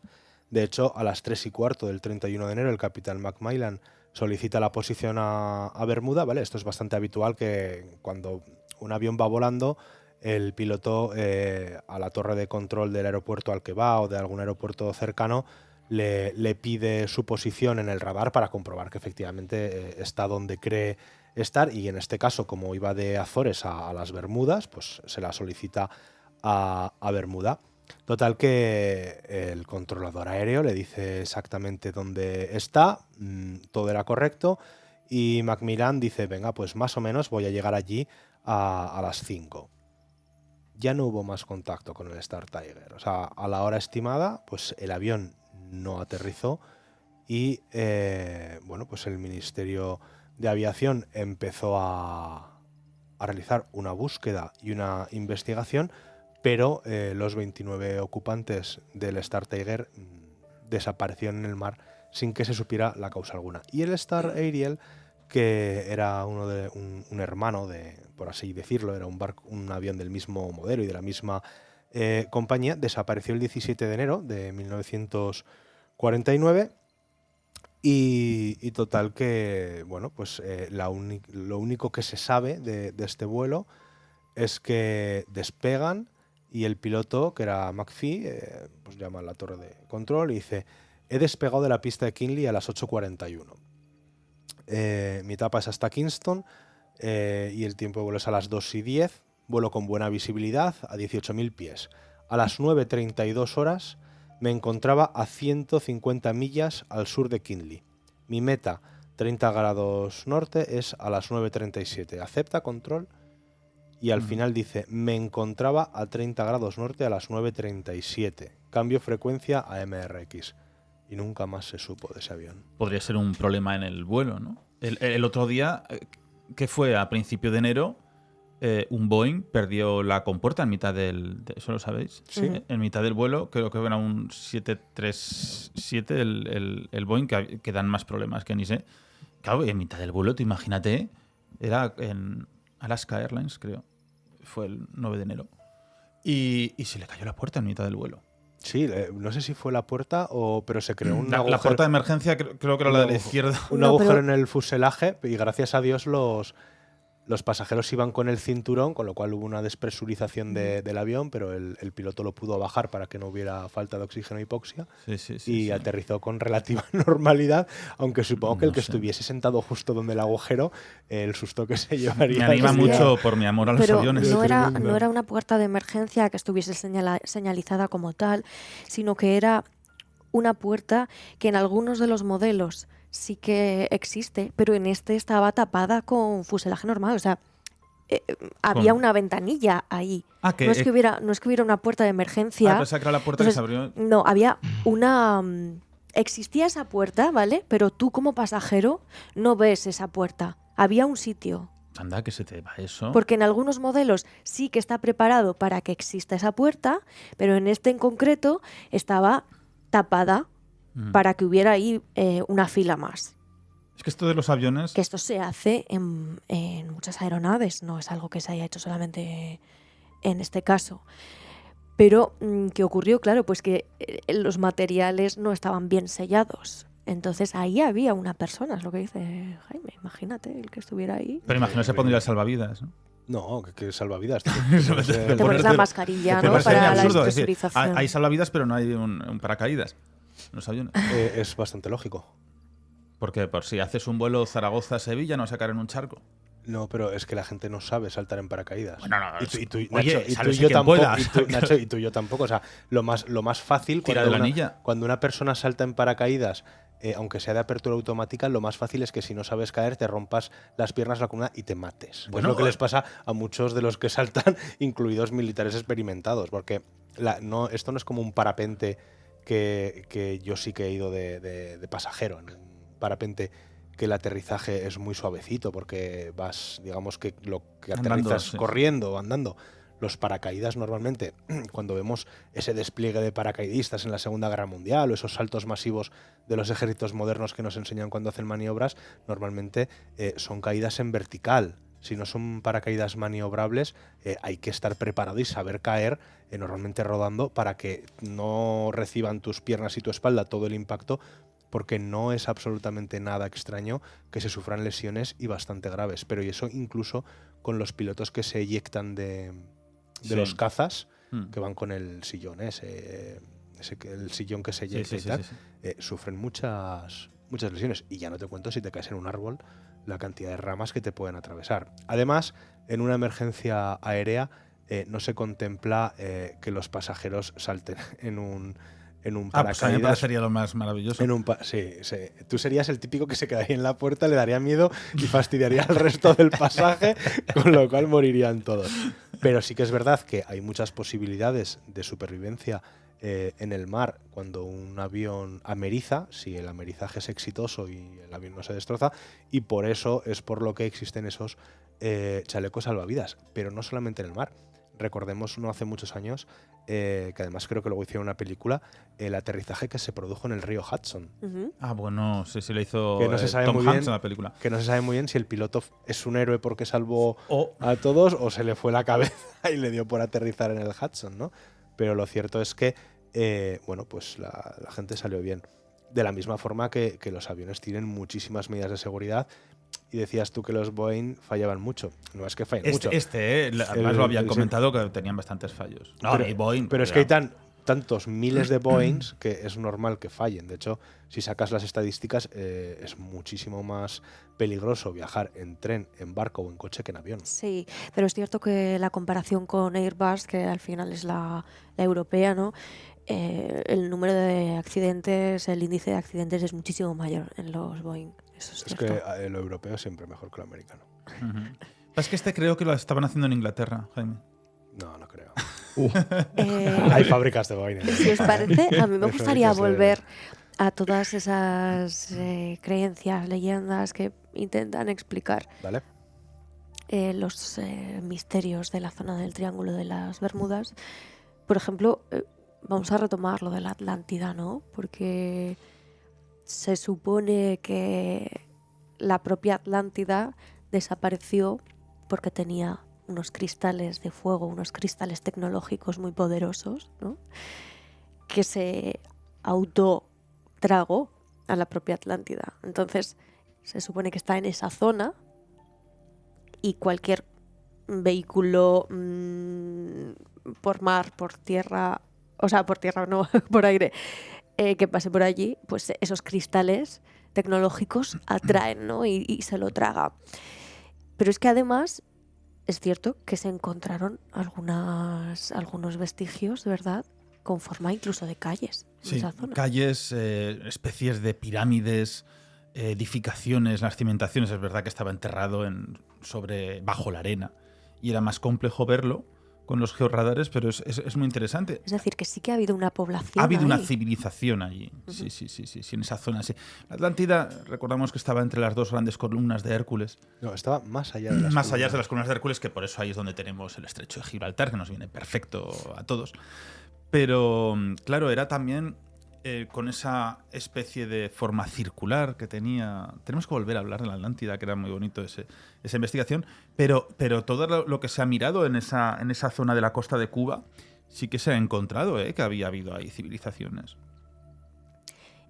De hecho, a las 3:15 del 31 de enero, el capitán Macmillan solicita la posición a Bermuda, ¿vale? Esto es bastante habitual, que cuando un avión va volando, el piloto a la torre de control del aeropuerto al que va o de algún aeropuerto cercano le pide su posición en el radar para comprobar que efectivamente está donde cree estar, y en este caso, como iba de Azores a las Bermudas, pues se la solicita a Bermuda. Total que el controlador aéreo le dice exactamente dónde está, todo era correcto, y Macmillan dice, venga, pues más o menos voy a llegar allí a las 5. Ya no hubo más contacto con el Star Tiger. O sea, a la hora estimada, pues el avión no aterrizó y, bueno, pues el Ministerio de Aviación empezó a realizar una búsqueda y una investigación, pero los 29 ocupantes del Star Tiger desaparecieron en el mar sin que se supiera la causa alguna. Y el Star Ariel, que era un hermano por así decirlo, era un avión del mismo modelo y de la misma compañía, desapareció el 17 de enero de 1949. Y total que, bueno, pues lo único que se sabe de este vuelo es que despegan y el piloto, que era McPhee, pues llama a la torre de control y dice: he despegado de la pista de Kinley a las 8:41. Mi etapa es hasta Kingston y el tiempo de vuelo es a las 2:10. Vuelo con buena visibilidad a 18.000 pies. A las 9:32 horas me encontraba a 150 millas al sur de Kinley. Mi meta, 30 grados norte, es a las 9:37. Acepta control. Y al final dice, me encontraba a 30 grados norte a las 9:37. Cambio frecuencia a MRX. y nunca más se supo de ese avión. Podría ser un problema en el vuelo, ¿no? El otro día, que fue a principio de enero, un Boeing perdió la compuerta en mitad ¿eso lo sabéis? Sí. En mitad del vuelo, creo que era un 737 el Boeing, que dan más problemas que ni sé. Claro, en mitad del vuelo, tú imagínate, era en Alaska Airlines, creo. Fue el 9 de enero. Y se le cayó la puerta en mitad del vuelo. Sí, no sé si fue la puerta pero se creó un agujero. La puerta de emergencia creo que era la de la izquierda. Un agujero en el fuselaje y gracias a Dios los pasajeros iban con el cinturón, con lo cual hubo una despresurización del avión, pero el piloto lo pudo bajar para que no hubiera falta de oxígeno e hipoxia y aterrizó con relativa normalidad, aunque supongo que el que estuviese sentado justo donde el agujero, el susto que se llevaría. Me anima mucho por mi amor a los aviones. No era una puerta de emergencia que estuviese señalizada como tal, sino que era una puerta que en algunos de los modelos sí que existe, pero en este estaba tapada con fuselaje normal. O sea, había una ventanilla ahí. No es que hubiera una puerta de emergencia. Pensaba que era la puerta que se abrió. No, había una... existía esa puerta, ¿vale? Pero tú como pasajero no ves esa puerta. Había un sitio. Anda, que se te va eso. Porque en algunos modelos sí que está preparado para que exista esa puerta, pero en este en concreto estaba tapada para que hubiera ahí una fila más. Es que esto de los aviones... Que esto se hace en muchas aeronaves, no es algo que se haya hecho solamente en este caso. Pero, ¿qué ocurrió? Claro, pues que los materiales no estaban bien sellados. Entonces ahí había una persona, es lo que dice Jaime. Imagínate el que estuviera ahí. Pero imagino se pondría salvaviadas, ¿no? No, que salvavidas. Te pones la mascarilla, ¿no? Para la despresurización. Hay salvavidas, pero no hay un paracaídas en los aviones. Es bastante lógico. Porque por si haces un vuelo Zaragoza-Sevilla no vas a caer en un charco. No, pero es que la gente no sabe saltar en paracaídas. Bueno, no, y tú, oye, Nacho, y yo tampoco. Nacho, y tú y yo tampoco. O sea, lo más fácil cuando una persona salta en paracaídas, aunque sea de apertura automática, lo más fácil es que si no sabes caer, te rompas las piernas, la columna y te mates. Bueno, es lo que les pasa a muchos de los que saltan, incluidos militares experimentados. Porque esto no es como un parapente que yo sí que he ido de pasajero en un parapente, que el aterrizaje es muy suavecito porque vas, digamos que lo que aterrizas corriendo o andando. Los paracaídas normalmente, cuando vemos ese despliegue de paracaidistas en la Segunda Guerra Mundial o esos saltos masivos de los ejércitos modernos que nos enseñan cuando hacen maniobras, normalmente son caídas en vertical. Si no son paracaídas maniobrables, hay que estar preparado y saber caer, normalmente rodando, para que no reciban tus piernas y tu espalda todo el impacto, porque no es absolutamente nada extraño que se sufran lesiones y bastante graves. Pero y eso incluso con los pilotos que se eyectan de los cazas, que van con el sillón, el sillón que se eyecta y tal, sufren muchas lesiones. Y ya no te cuento si te caes en un árbol, la cantidad de ramas que te pueden atravesar. Además, en una emergencia aérea no se contempla que los pasajeros salten en un paracaídas. Pues a mí me parecería lo más maravilloso. Sí. Tú serías el típico que se quedaría en la puerta, le daría miedo y fastidiaría al resto del pasaje, con lo cual morirían todos. Pero sí que es verdad que hay muchas posibilidades de supervivencia en el mar cuando un avión ameriza, si el amerizaje es exitoso y el avión no se destroza, y por eso es por lo que existen esos chalecos salvavidas. Pero no solamente en el mar. Recordemos no hace muchos años, que además creo que luego hicieron una película, el aterrizaje que se produjo en el río Hudson. Bueno, sí, lo hizo que no se sabe Tom muy Hanks bien, en la película. Que no se sabe muy bien si el piloto es un héroe porque salvó a todos o se le fue la cabeza y le dio por aterrizar en el Hudson, ¿no? Pero lo cierto es que pues la gente salió bien. De la misma forma que los aviones tienen muchísimas medidas de seguridad. Y decías tú que los Boeing fallaban mucho. No es que fallen mucho. Además lo habían comentado que tenían bastantes fallos. Pero es que hay tantos miles de Boeings que es normal que fallen. De hecho, si sacas las estadísticas, es muchísimo más peligroso viajar en tren, en barco o en coche que en avión. Sí, pero es cierto que la comparación con Airbus, que al final es la europea, ¿no? El número de accidentes, el índice de accidentes es muchísimo mayor en los Boeing. Eso es que lo europeo siempre mejor que lo americano. Es que creo que lo estaban haciendo en Inglaterra, Jaime. No creo. Hay fábricas de Boeing. Si os parece, a mí me gustaría volver a todas esas creencias, leyendas que intentan explicar ¿Vale? los misterios de la zona del Triángulo de las Bermudas. Por ejemplo, vamos a retomar lo de la Atlántida, ¿no? Porque se supone que la propia Atlántida desapareció porque tenía unos cristales de fuego, unos cristales tecnológicos muy poderosos, ¿no? Que se autotragó a la propia Atlántida. Entonces, se supone que está en esa zona y cualquier vehículo por mar, por tierra, o sea, por tierra no, por aire, que pase por allí, pues esos cristales tecnológicos atraen, ¿no? Y se lo traga. Pero es que además es cierto que se encontraron algunos vestigios, ¿verdad?, con forma incluso de calles en Sí, esa zona. calles, especies de pirámides, edificaciones, las cimentaciones. Es verdad que estaba enterrado bajo la arena y era más complejo verlo con los georradares, pero es muy interesante. Es decir, que sí que ha habido una población Ha habido una ahí. civilización allí. Sí, en esa zona, sí. La Atlántida, recordamos que estaba entre las dos grandes columnas de Hércules. No, estaba más allá de las Más allá de columnas. las columnas de Hércules, que por eso ahí es donde tenemos el estrecho de Gibraltar, que nos viene perfecto a todos. Pero, claro, era también con esa especie de forma circular que tenía. Tenemos que volver a hablar de la Atlántida, que era muy bonito esa investigación. Pero todo lo que se ha mirado en esa zona de la costa de Cuba, sí que se ha encontrado que había habido ahí civilizaciones.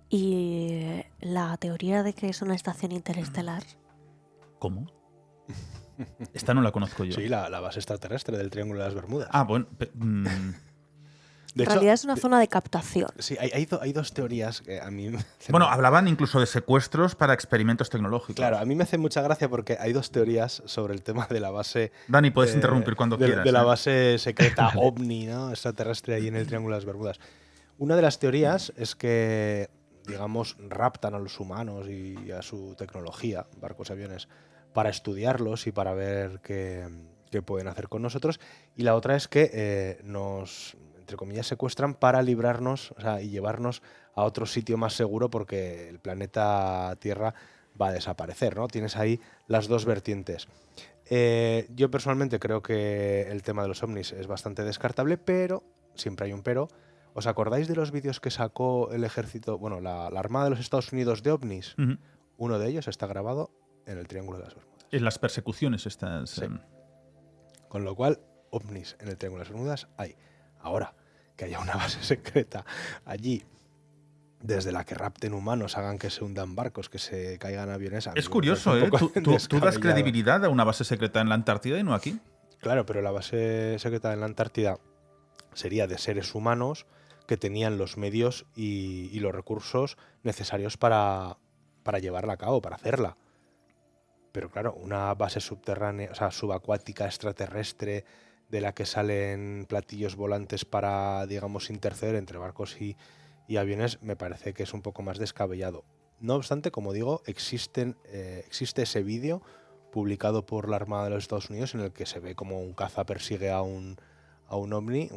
Y la teoría de que es una estación interestelar. ¿Cómo? Esta no la conozco yo. Sí, la base extraterrestre del Triángulo de las Bermudas. Ah, bueno. De En hecho, realidad es una zona de captación. sí, hay dos teorías que a mí... Bueno, hablaban incluso de secuestros para experimentos tecnológicos. Claro, a mí me hace mucha gracia porque hay dos teorías sobre el tema de la base... Dani, puedes interrumpir cuando quieras. De la base secreta ovni, ¿no?, extraterrestre ahí en el Triángulo de las Bermudas. Una de las teorías es que, digamos, raptan a los humanos y a su tecnología, barcos y aviones, para estudiarlos y para ver qué pueden hacer con nosotros. Y la otra es que nos, entre comillas, secuestran para librarnos, o sea, y llevarnos a otro sitio más seguro porque el planeta Tierra va a desaparecer, ¿no? Tienes ahí las dos vertientes. Yo personalmente creo que el tema de los ovnis es bastante descartable, pero siempre hay un pero. ¿Os acordáis de los vídeos que sacó el ejército, bueno, la Armada de los Estados Unidos de ovnis? Ujú. Uno de ellos está grabado en el Triángulo de las Bermudas. En las persecuciones estas. Sí. Con lo cual, ovnis en el Triángulo de las Bermudas hay. Ahora, que haya una base secreta allí, desde la que rapten humanos, hagan que se hundan barcos, que se caigan aviones... a mí Es me curioso, parece ¿eh? un poco Tú das descabellado. credibilidad a una base secreta en la Antártida y no aquí. Claro, pero la base secreta en la Antártida sería de seres humanos que tenían los medios y los recursos necesarios para llevarla a cabo, para hacerla. Pero claro, una base subterránea, o sea, subacuática, extraterrestre, de la que salen platillos volantes para, digamos, interceder entre barcos y aviones, me parece que es un poco más descabellado. No obstante, como digo, existe ese vídeo publicado por la Armada de los Estados Unidos en el que se ve como un caza persigue a un ovni,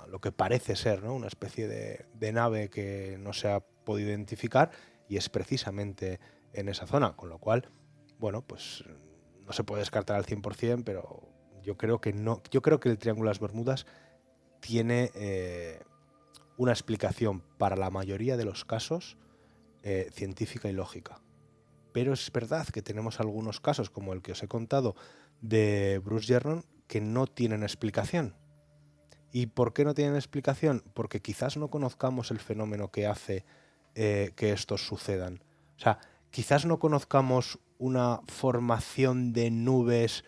lo que parece ser, ¿no?, una especie de nave que no se ha podido identificar, y es precisamente en esa zona, con lo cual, bueno, pues no se puede descartar al 100%, pero yo creo que no. Yo creo que el Triángulo de las Bermudas tiene una explicación para la mayoría de los casos científica y lógica. Pero es verdad que tenemos algunos casos, como el que os he contado de Bruce Jernon, que no tienen explicación. ¿Y por qué no tienen explicación? Porque quizás no conozcamos el fenómeno que hace que estos sucedan. O sea, quizás no conozcamos una formación de nubes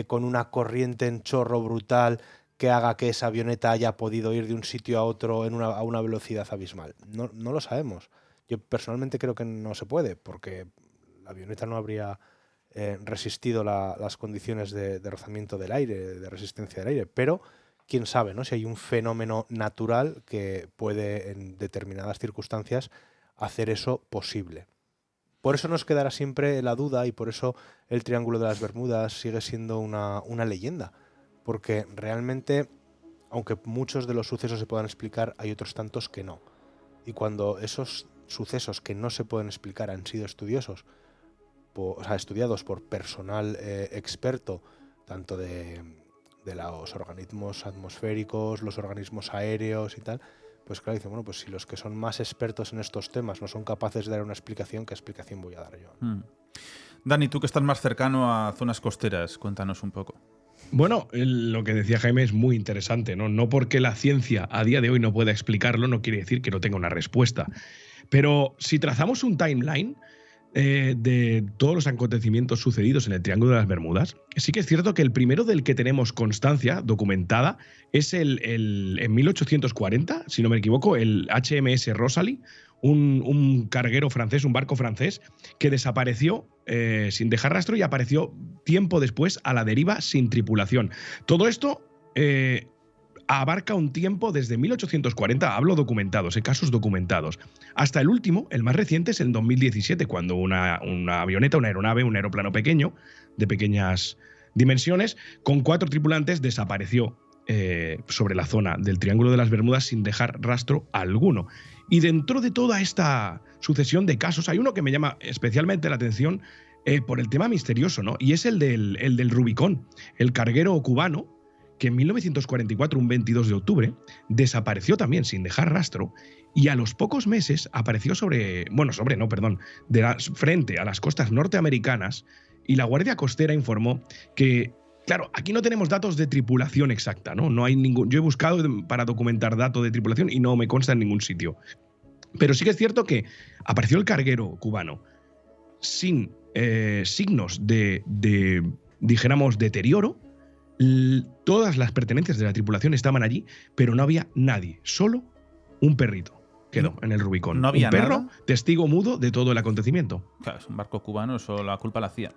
con una corriente en chorro brutal que haga que esa avioneta haya podido ir de un sitio a otro a una velocidad abismal. No lo sabemos. Yo personalmente creo que no se puede, porque la avioneta no habría resistido las condiciones de rozamiento del aire, de resistencia del aire, pero quién sabe, ¿no?, si hay un fenómeno natural que puede en determinadas circunstancias hacer eso posible. Por eso nos quedará siempre la duda, y por eso el Triángulo de las Bermudas sigue siendo una leyenda, porque realmente, aunque muchos de los sucesos se puedan explicar, hay otros tantos que no. Y cuando esos sucesos que no se pueden explicar han sido estudiados por personal experto, tanto de los organismos atmosféricos, los organismos aéreos y tal, pues claro, dicen, bueno, pues si los que son más expertos en estos temas no son capaces de dar una explicación, ¿qué explicación voy a dar yo? Dani, tú que estás más cercano a zonas costeras, cuéntanos un poco. Bueno, lo que decía Jaime es muy interesante, ¿no? No porque la ciencia a día de hoy no pueda explicarlo, no quiere decir que no tenga una respuesta. Pero si trazamos un timeline de todos los acontecimientos sucedidos en el Triángulo de las Bermudas, sí que es cierto que el primero del que tenemos constancia documentada es en 1840, si no me equivoco, el HMS Rosalie, un carguero francés, un barco francés, que desapareció sin dejar rastro y apareció tiempo después a la deriva sin tripulación. Todo esto abarca un tiempo desde 1840, hablo documentados, casos documentados, hasta el último, el más reciente, es el 2017, cuando una avioneta, una aeronave, un aeroplano pequeño, de pequeñas dimensiones, con 4 tripulantes, desapareció sobre la zona del Triángulo de las Bermudas sin dejar rastro alguno. Y dentro de toda esta sucesión de casos hay uno que me llama especialmente la atención por el tema misterioso, ¿no? Y es el del Rubicón, el carguero cubano, que en 1944, un 22 de octubre, desapareció también sin dejar rastro y a los pocos meses apareció frente a las costas norteamericanas, y la Guardia Costera informó que, claro, aquí no tenemos datos de tripulación exacta, ¿no? No hay ningún. Yo he buscado para documentar datos de tripulación y no me consta en ningún sitio. Pero sí que es cierto que apareció el carguero cubano sin signos de, dijéramos, deterioro. Todas las pertenencias de la tripulación estaban allí, pero no había nadie, solo un perrito quedó en el Rubicón. ¿No había un perro, nada? Testigo mudo de todo el acontecimiento. Claro, es un barco cubano, eso la culpa la hacía.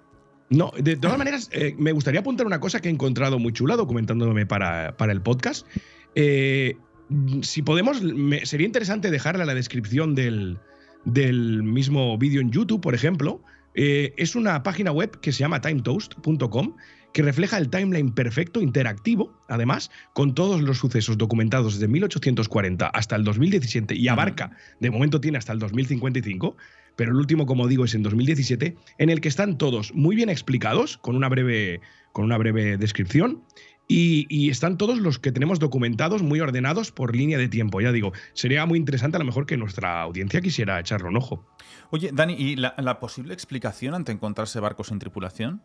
No, de todas maneras, me gustaría apuntar una cosa que he encontrado muy chula documentándome para el podcast. Si podemos, sería interesante dejarla en la descripción del mismo vídeo en YouTube, por ejemplo. Es una página web que se llama timetoast.com, que refleja el timeline perfecto, interactivo, además, con todos los sucesos documentados desde 1840 hasta el 2017 y abarca, de momento tiene hasta el 2055, pero el último, como digo, es en 2017, en el que están todos muy bien explicados, con una breve descripción, y están todos los que tenemos documentados muy ordenados por línea de tiempo. Ya digo, sería muy interesante a lo mejor que nuestra audiencia quisiera echarle un ojo. Oye, Dani, ¿y la posible explicación ante encontrarse barcos sin tripulación?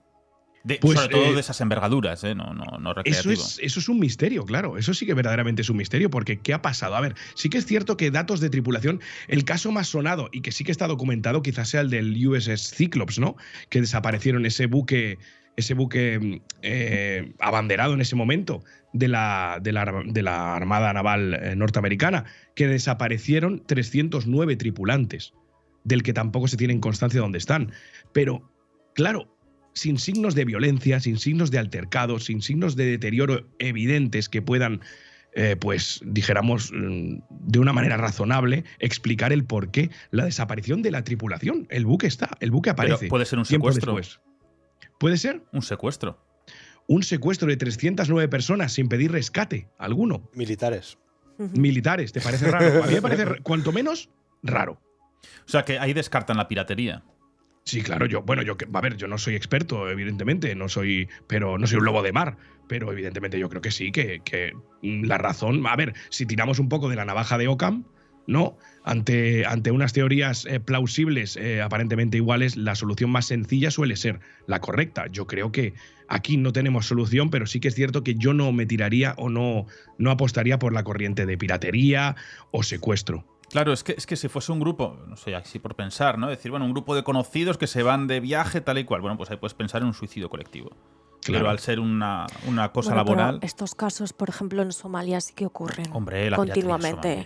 Pues, sobre todo de esas envergaduras, no recreativo. Eso es un misterio, claro. Eso sí que verdaderamente es un misterio, porque ¿qué ha pasado? A ver, sí que es cierto que datos de tripulación, el caso más sonado y que sí que está documentado quizás sea el del USS Cyclops, ¿no? Que desaparecieron ese buque abanderado en ese momento de la Armada Naval norteamericana, que desaparecieron 309 tripulantes, del que tampoco se tienen constancia de dónde están. Pero, claro, sin signos de violencia, sin signos de altercado, sin signos de deterioro evidentes que puedan, pues dijéramos, de una manera razonable, explicar el porqué la desaparición de la tripulación. El buque aparece. Pero puede ser un secuestro. Después. ¿Puede ser? Un secuestro. Un secuestro de 309 personas sin pedir rescate alguno. Militares. Militares, ¿te parece raro? A mí me parece, cuanto menos, raro. O sea, que ahí descartan la piratería. Sí, claro, yo no soy experto, evidentemente, no soy un lobo de mar, pero evidentemente yo creo que sí, que la razón, a ver, si tiramos un poco de la navaja de Occam, ¿no? Ante unas teorías plausibles, aparentemente iguales, la solución más sencilla suele ser la correcta. Yo creo que aquí no tenemos solución, pero sí que es cierto que yo no me tiraría o no apostaría por la corriente de piratería o secuestro. Claro, es que si fuese un grupo, no sé, así por pensar, ¿no? Decir, bueno, un grupo de conocidos que se van de viaje, tal y cual. Bueno, pues ahí puedes pensar en un suicidio colectivo. Claro. Pero al ser una cosa laboral. Estos casos, por ejemplo, en Somalia sí que ocurren. Hombre, la continuamente.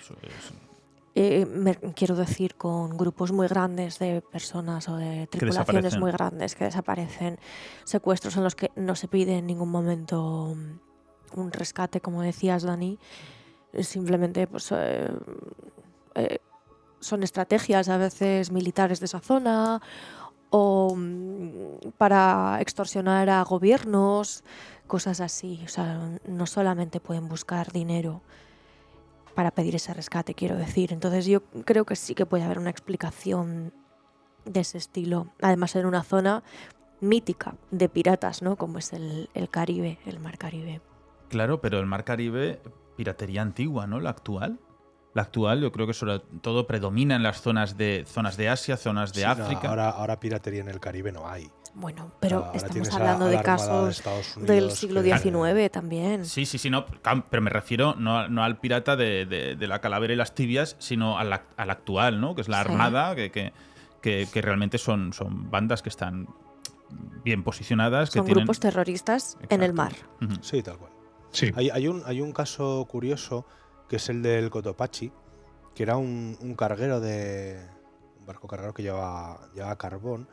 Quiero decir, con grupos muy grandes de personas o de tripulaciones muy grandes que desaparecen. Secuestros en los que no se pide en ningún momento un rescate, como decías, Dani. Simplemente, pues. Son estrategias a veces militares de esa zona o para extorsionar a gobiernos, cosas así. O sea, no solamente pueden buscar dinero. para pedir ese rescate, quiero decir. Entonces yo creo que sí que puede haber una explicación de ese estilo. Además, en una zona mítica de piratas, ¿no? Como es el Caribe, el Mar Caribe. Claro, pero el Mar Caribe, piratería antigua, ¿no? La actual. La actual yo creo que sobre todo predomina en las zonas de Asia, zonas de Sí, no, África. ahora piratería en el Caribe no hay. Bueno, pero Ahora estamos tienes hablando a de la Armada de casos Estados del Unidos siglo que- XIX también. Sí, no, pero me refiero no al pirata de la calavera y las tibias, sino al actual, ¿no? Que es la Sí. Armada, que realmente son bandas que están bien posicionadas. Son que tienen... grupos terroristas en el mar. Exacto. Ujú. Sí, tal cual. Sí. Hay un caso curioso que es el del Cotopaxi, que era un carguero un barco carguero que llevaba carbón.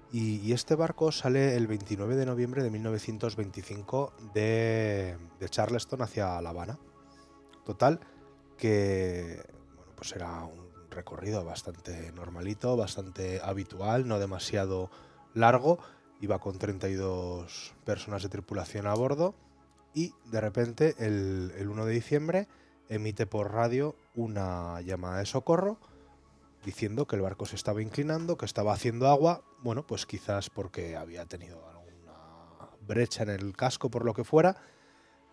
Y este barco sale el 29 de noviembre de 1925 de Charleston hacia La Habana. Total, que bueno, pues era un recorrido bastante normalito, bastante habitual, no demasiado largo. Iba con 32 personas de tripulación a bordo y de repente el 1 de diciembre emite por radio una llamada de socorro diciendo que el barco se estaba inclinando, que estaba haciendo agua, bueno, pues quizás porque había tenido alguna brecha en el casco, por lo que fuera,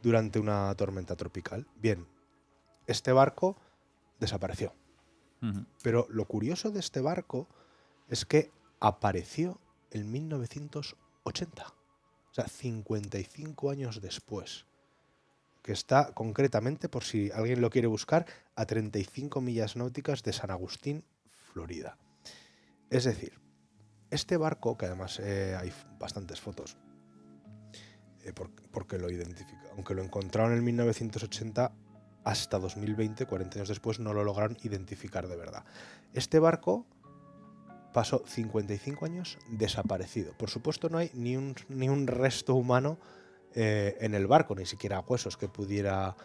durante una tormenta tropical. Bien, este barco desapareció. Ujú. Pero lo curioso de este barco es que apareció en 1980, o sea, 55 años después, que está concretamente, por si alguien lo quiere buscar, a 35 millas náuticas de San Agustín, Florida. Es decir, este barco, que además hay bastantes fotos, porque lo identifica, aunque lo encontraron en 1980, hasta 2020, 40 años después, no lo lograron identificar de verdad. Este barco pasó 55 años desaparecido. Por supuesto, no hay ni un resto humano en el barco, ni siquiera huesos que pudiera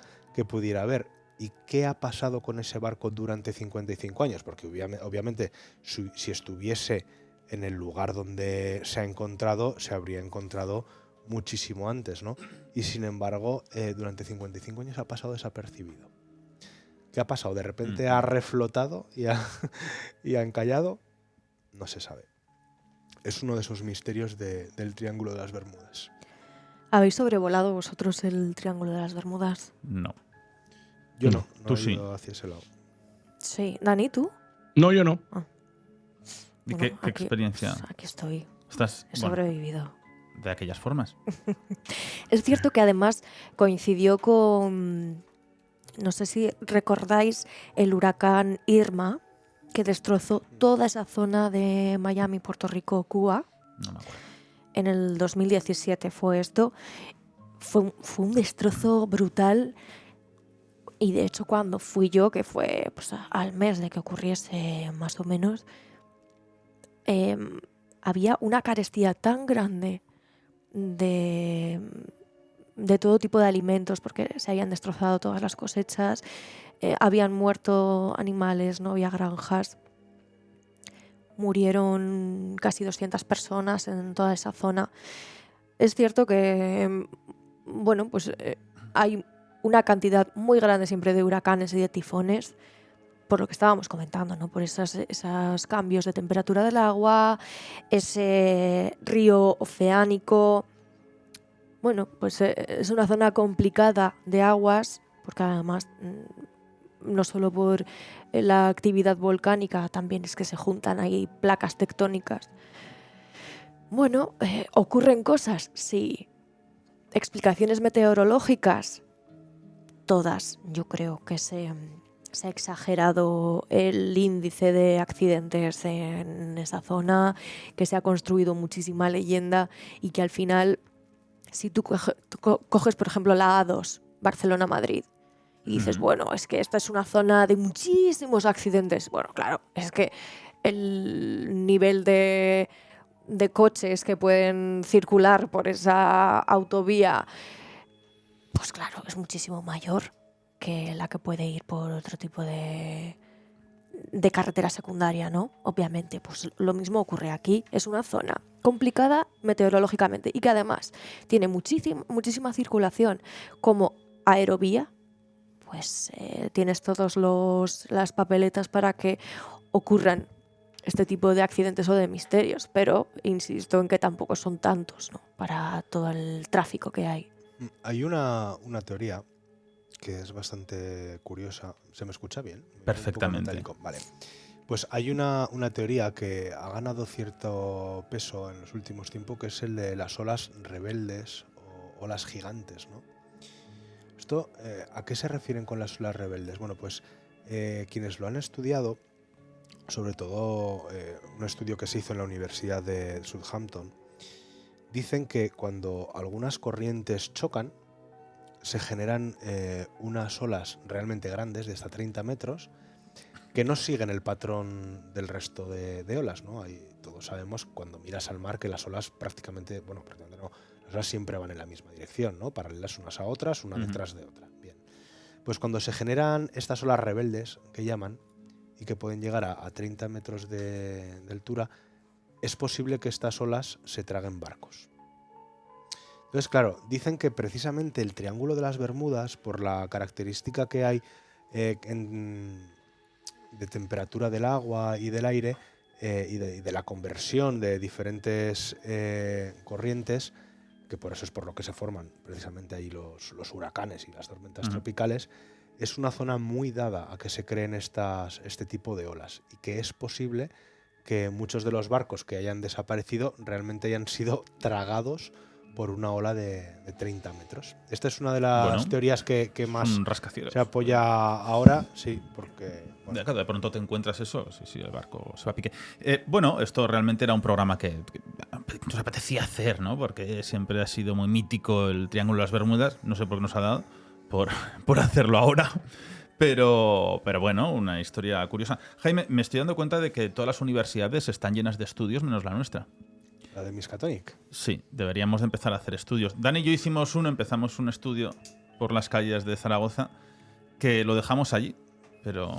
haber. ¿Y qué ha pasado con ese barco durante 55 años? Porque obviamente si estuviese en el lugar donde se ha encontrado, se habría encontrado muchísimo antes, ¿no? Y sin embargo, durante 55 años ha pasado desapercibido. ¿Qué ha pasado? ¿De repente ha reflotado y ha encallado? No se sabe. Es uno de esos misterios del Triángulo de las Bermudas. ¿Habéis sobrevolado vosotros el Triángulo de las Bermudas? No. Yo no Tú he sí. ido hacia ese lado. Sí. Dani, ¿tú? No, yo no. ¿Y Bueno, qué aquí- experiencia? pues aquí estoy. Estás He sobrevivido. de aquellas formas. Es cierto que además coincidió con, no sé si recordáis, el huracán Irma, que destrozó toda esa zona de Miami, Puerto Rico, Cuba. No me acuerdo. En el 2017 fue esto. Fue un destrozo brutal. Y de hecho cuando fui yo, que fue pues, al mes de que ocurriese más o menos, había una carestía tan grande de todo tipo de alimentos, porque se habían destrozado todas las cosechas, habían muerto animales, no había granjas. Murieron casi 200 personas en toda esa zona. Es cierto que, bueno, pues hay una cantidad muy grande siempre de huracanes y de tifones, por lo que estábamos comentando, ¿no? Por esos cambios de temperatura del agua, ese río oceánico. Bueno, pues es una zona complicada de aguas, porque además no solo por la actividad volcánica, también es que se juntan ahí placas tectónicas. Bueno, ¿ocurren cosas? Sí. ¿Explicaciones meteorológicas? Todas. Yo creo que se ha exagerado el índice de accidentes en esa zona, que se ha construido muchísima leyenda y que al final, si tú coges, por ejemplo, la A2, Barcelona-Madrid, y dices, bueno, es que esta es una zona de muchísimos accidentes. Bueno, claro, es que el nivel de coches que pueden circular por esa autovía, pues claro, es muchísimo mayor que la que puede ir por otro tipo de carretera secundaria, ¿no? Obviamente, pues lo mismo ocurre aquí. Es una zona complicada meteorológicamente y que además tiene muchísima circulación como aerovía, pues tienes todas las papeletas para que ocurran este tipo de accidentes o de misterios, pero insisto en que tampoco son tantos, ¿no? Para todo el tráfico que hay. Hay una teoría que es bastante curiosa. ¿Se me escucha bien? Perfectamente. Un poco metálico. Vale. Pues hay una teoría que ha ganado cierto peso en los últimos tiempos, que es el de las olas rebeldes o olas gigantes, ¿no? Esto, ¿a qué se refieren con las olas rebeldes? Bueno, pues quienes lo han estudiado, sobre todo un estudio que se hizo en la Universidad de Southampton, dicen que cuando algunas corrientes chocan, se generan unas olas realmente grandes, de hasta 30 metros, que no siguen el patrón del resto de olas, ¿no? Todos sabemos, cuando miras al mar, que las olas prácticamente, bueno, no, las olas siempre van en la misma dirección, ¿no? Paralelas unas a otras, una detrás de otra. Bien. Pues cuando se generan estas olas rebeldes, que llaman, y que pueden llegar a 30 metros de altura, es posible que estas olas se traguen barcos. Entonces, claro, dicen que precisamente el Triángulo de las Bermudas, por la característica que hay de temperatura del agua y del aire y de la conversión de diferentes corrientes, que por eso es por lo que se forman precisamente ahí los huracanes y las tormentas tropicales, es una zona muy dada a que se creen este tipo de olas, y que es posible que muchos de los barcos que hayan desaparecido realmente hayan sido tragados por una ola de 30 metros. Esta es una de las teorías que más se apoya ahora, sí, porque... Bueno. De pronto te encuentras eso, sí, el barco se va a pique. Bueno, esto realmente era un programa que nos apetecía hacer, ¿no? Porque siempre ha sido muy mítico el Triángulo de las Bermudas, no sé por qué nos ha dado por hacerlo ahora. Pero bueno, una historia curiosa. Jaime, me estoy dando cuenta de que todas las universidades están llenas de estudios menos la nuestra. ¿La de Miskatonic? Sí, deberíamos de empezar a hacer estudios. Dani y yo empezamos un estudio por las calles de Zaragoza que lo dejamos allí, pero...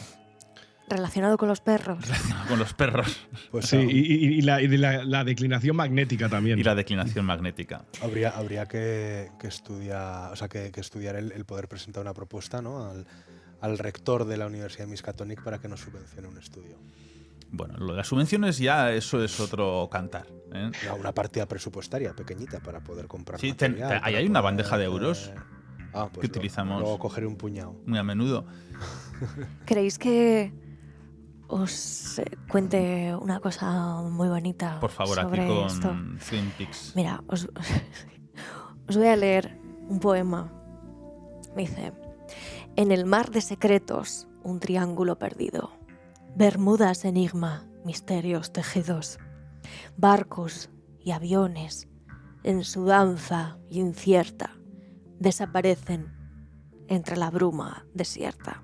Relacionado con los perros. Relacionado con los perros. Pues sí, y la declinación magnética también. Y la declinación magnética. Habría que estudiar, o sea, que estudiar el poder presentar una propuesta, ¿no? al rector de la Universidad de Miskatonic para que nos subvencione un estudio. Bueno, lo de las subvenciones ya eso es otro cantar, ¿eh? Una partida presupuestaria pequeñita para poder comprar. Sí, ahí hay una bandeja de euros pues que utilizamos. Luego cogeré un puñado. Muy a menudo. ¿Queréis que os cuente una cosa muy bonita? Por favor, sobre aquí con esto? Twin Peaks. Mira, os voy a leer un poema. Me dice: en el mar de secretos, un triángulo perdido. Bermudas enigma, misterios tejidos. Barcos y aviones, en su danza incierta, desaparecen entre la bruma desierta.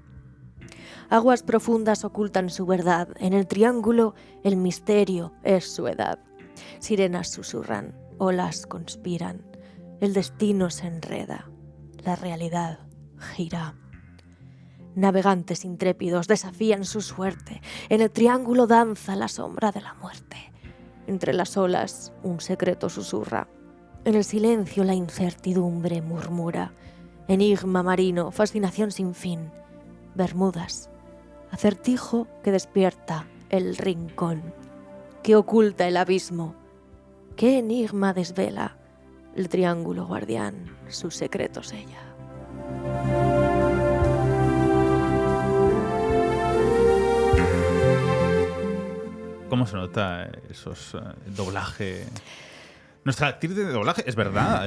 Aguas profundas ocultan su verdad. En el triángulo el misterio es su edad. Sirenas susurran, olas conspiran. El destino se enreda, la realidad gira. Navegantes intrépidos desafían su suerte. En el triángulo danza la sombra de la muerte. Entre las olas un secreto susurra. En el silencio la incertidumbre murmura. Enigma marino, fascinación sin fin. Bermudas, acertijo que despierta el rincón, que oculta el abismo. ¿Qué enigma desvela? El triángulo guardián sus secretos sella. ¿Cómo se nota esos doblaje? Nuestra actriz de doblaje, es verdad.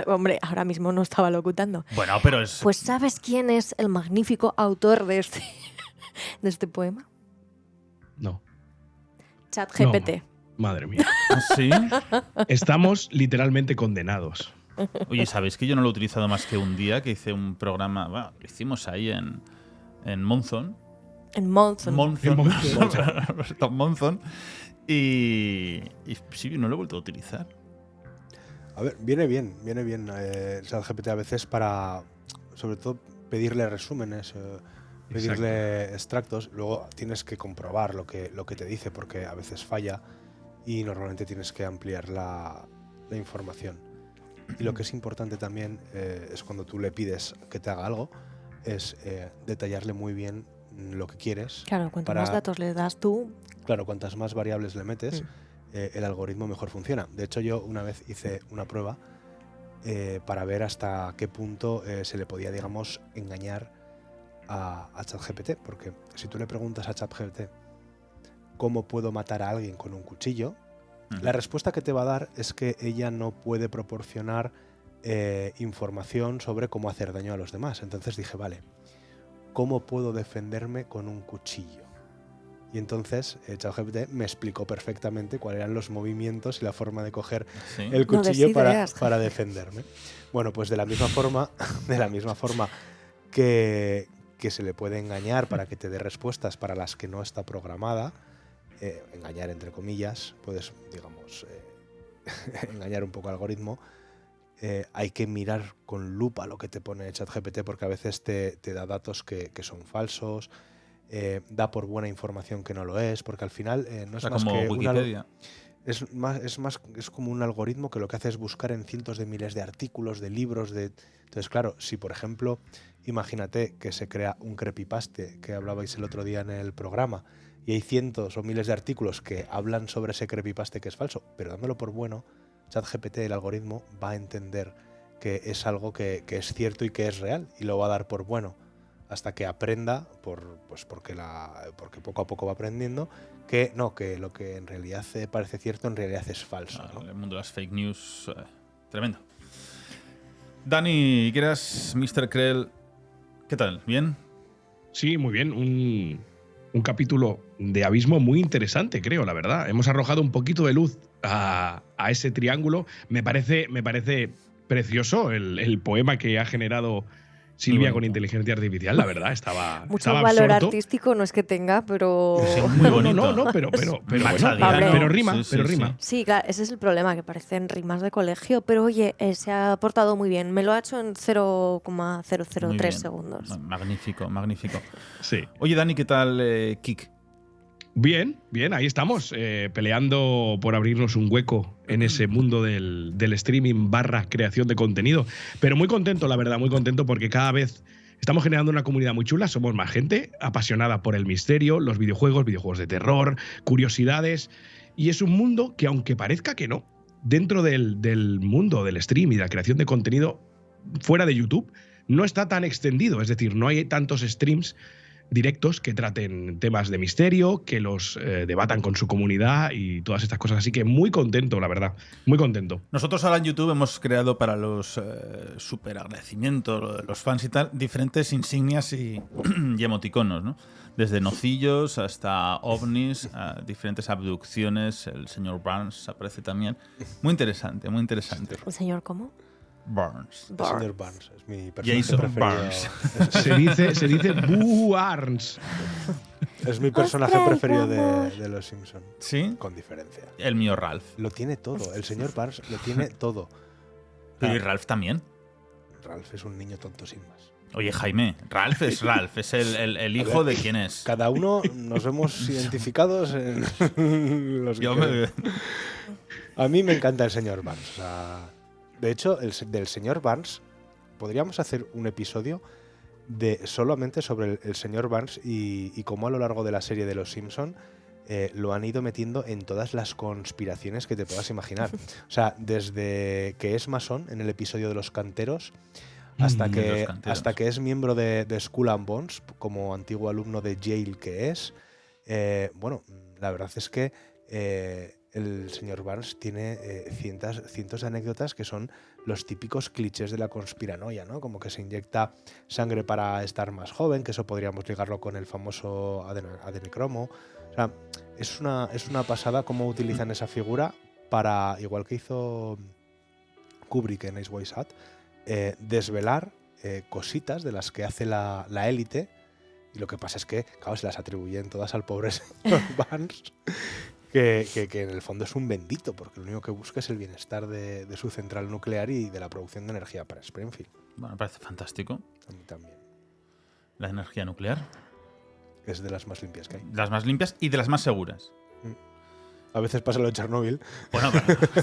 Hombre, ahora mismo no estaba locutando. Bueno, pero es... Pues ¿sabes quién es el magnífico autor de este poema? No. ChatGPT. No, madre mía. ¿Sí? Estamos literalmente condenados. Oye, ¿sabéis que yo no lo he utilizado más que un día que hice un programa, bueno, lo hicimos ahí en Monzón? En Monzón. Monzón. Y sí, no lo he vuelto a utilizar. A ver, viene bien ChatGPT a veces para, sobre todo, pedirle resúmenes, pedirle extractos. Luego tienes que comprobar lo que te dice, porque a veces falla y normalmente tienes que ampliar la información. Y lo que es importante también es cuando tú le pides que te haga algo, es detallarle muy bien lo que quieres. Claro, cuanto más datos le das tú. Claro, cuantas más variables le metes, el algoritmo mejor funciona. De hecho, yo una vez hice una prueba para ver hasta qué punto se le podía, digamos, engañar a ChatGPT. Porque si tú le preguntas a ChatGPT cómo puedo matar a alguien con un cuchillo, la respuesta que te va a dar es que ella no puede proporcionar información sobre cómo hacer daño a los demás. Entonces dije, vale, ¿cómo puedo defenderme con un cuchillo? Y entonces ChatGPT me explicó perfectamente cuáles eran los movimientos y la forma de coger el cuchillo para defenderme. Bueno, pues de la misma forma que se le puede engañar para que te dé respuestas para las que no está programada, engañar entre comillas, puedes, digamos, engañar un poco al algoritmo. Hay que mirar con lupa lo que te pone ChatGPT porque a veces te da datos que son falsos, da por buena información que no lo es, porque al final no es más como que Wikipedia. Es como un algoritmo que lo que hace es buscar en cientos de miles de artículos, de libros, Entonces, claro, si por ejemplo, imagínate que se crea un creepypaste que hablabais el otro día en el programa y hay cientos o miles de artículos que hablan sobre ese creepypaste que es falso, pero dándolo por bueno, ChatGPT, el algoritmo, va a entender que es algo que es cierto y que es real y lo va a dar por bueno hasta que aprenda, porque poco a poco va aprendiendo, que no, que lo que en realidad parece cierto en realidad es falso. ¿No? El mundo de las fake news, tremendo. Dani, ¿qué eras Mr. Krell? ¿Qué tal? ¿Bien? Sí, muy bien. Un capítulo de abismo muy interesante, creo, la verdad. Hemos arrojado un poquito de luz a ese triángulo. Me parece precioso el poema que ha generado Silvia con inteligencia artificial, la verdad, estaba valor absorto. Artístico no es que tenga, pero Sí, muy bonito. No, pero rima, sí, pero sí, rima. sí. Sí, claro, ese es el problema, que parecen rimas de colegio, pero oye, se ha portado muy bien. Me lo ha hecho en 0,003 segundos. Magnífico, magnífico. Sí. Oye, Dani, ¿qué tal Kik? Bien, ahí estamos, peleando por abrirnos un hueco en ese mundo del streaming / creación de contenido. Pero muy contento, la verdad, muy contento porque cada vez estamos generando una comunidad muy chula, somos más gente apasionada por el misterio, los videojuegos de terror, curiosidades. Y es un mundo que, aunque parezca que no, dentro del mundo del stream y de la creación de contenido fuera de YouTube, no está tan extendido. Es decir, no hay tantos streams directos que traten temas de misterio, que los debatan con su comunidad y todas estas cosas. Así que muy contento, la verdad. Muy contento. Nosotros ahora en YouTube hemos creado para los super agradecimientos, los fans y tal, diferentes insignias y emoticonos, ¿no? Desde nocillos hasta ovnis, diferentes abducciones. El señor Barnes aparece también. Muy interesante, muy interesante. ¿El señor cómo? Barnes. El señor Barnes es mi personaje Jason preferido. Barnes. Se dice Barnes. Es mi personaje preferido de Los Simpsons. ¿Sí? Con diferencia. El mío Ralph. Lo tiene todo. El señor Barnes lo tiene todo. Pero ¿y Ralph también? Ralph es un niño tonto sin más. Oye, Jaime, Ralph es Ralph, es el hijo de quién es. Cada uno nos vemos identificados en los A mí me encanta el señor Barnes. O sea, de hecho, del señor Barnes podríamos hacer un episodio solamente sobre el señor Barnes y cómo a lo largo de la serie de Los Simpson lo han ido metiendo en todas las conspiraciones que te puedas imaginar. O sea, desde que es masón en el episodio de los canteros hasta que es miembro de Skull and Bones, como antiguo alumno de Yale que es. Bueno, la verdad es que el señor Barnes tiene cientos de anécdotas que son los típicos clichés de la conspiranoia, ¿no? Como que se inyecta sangre para estar más joven, que eso podríamos ligarlo con el famoso adenocromo. O sea, es una pasada cómo utilizan esa figura para, igual que hizo Kubrick en Ice White Hat, desvelar cositas de las que hace la élite. Y lo que pasa es que, claro, se las atribuyen todas al pobre señor Barnes, que en el fondo es un bendito, porque lo único que busca es el bienestar de su central nuclear y de la producción de energía para Springfield. Bueno, me parece fantástico. A mí también. La energía nuclear. Es de las más limpias que hay. Las más limpias y de las más seguras. A veces pasa lo de Chernobyl. Bueno,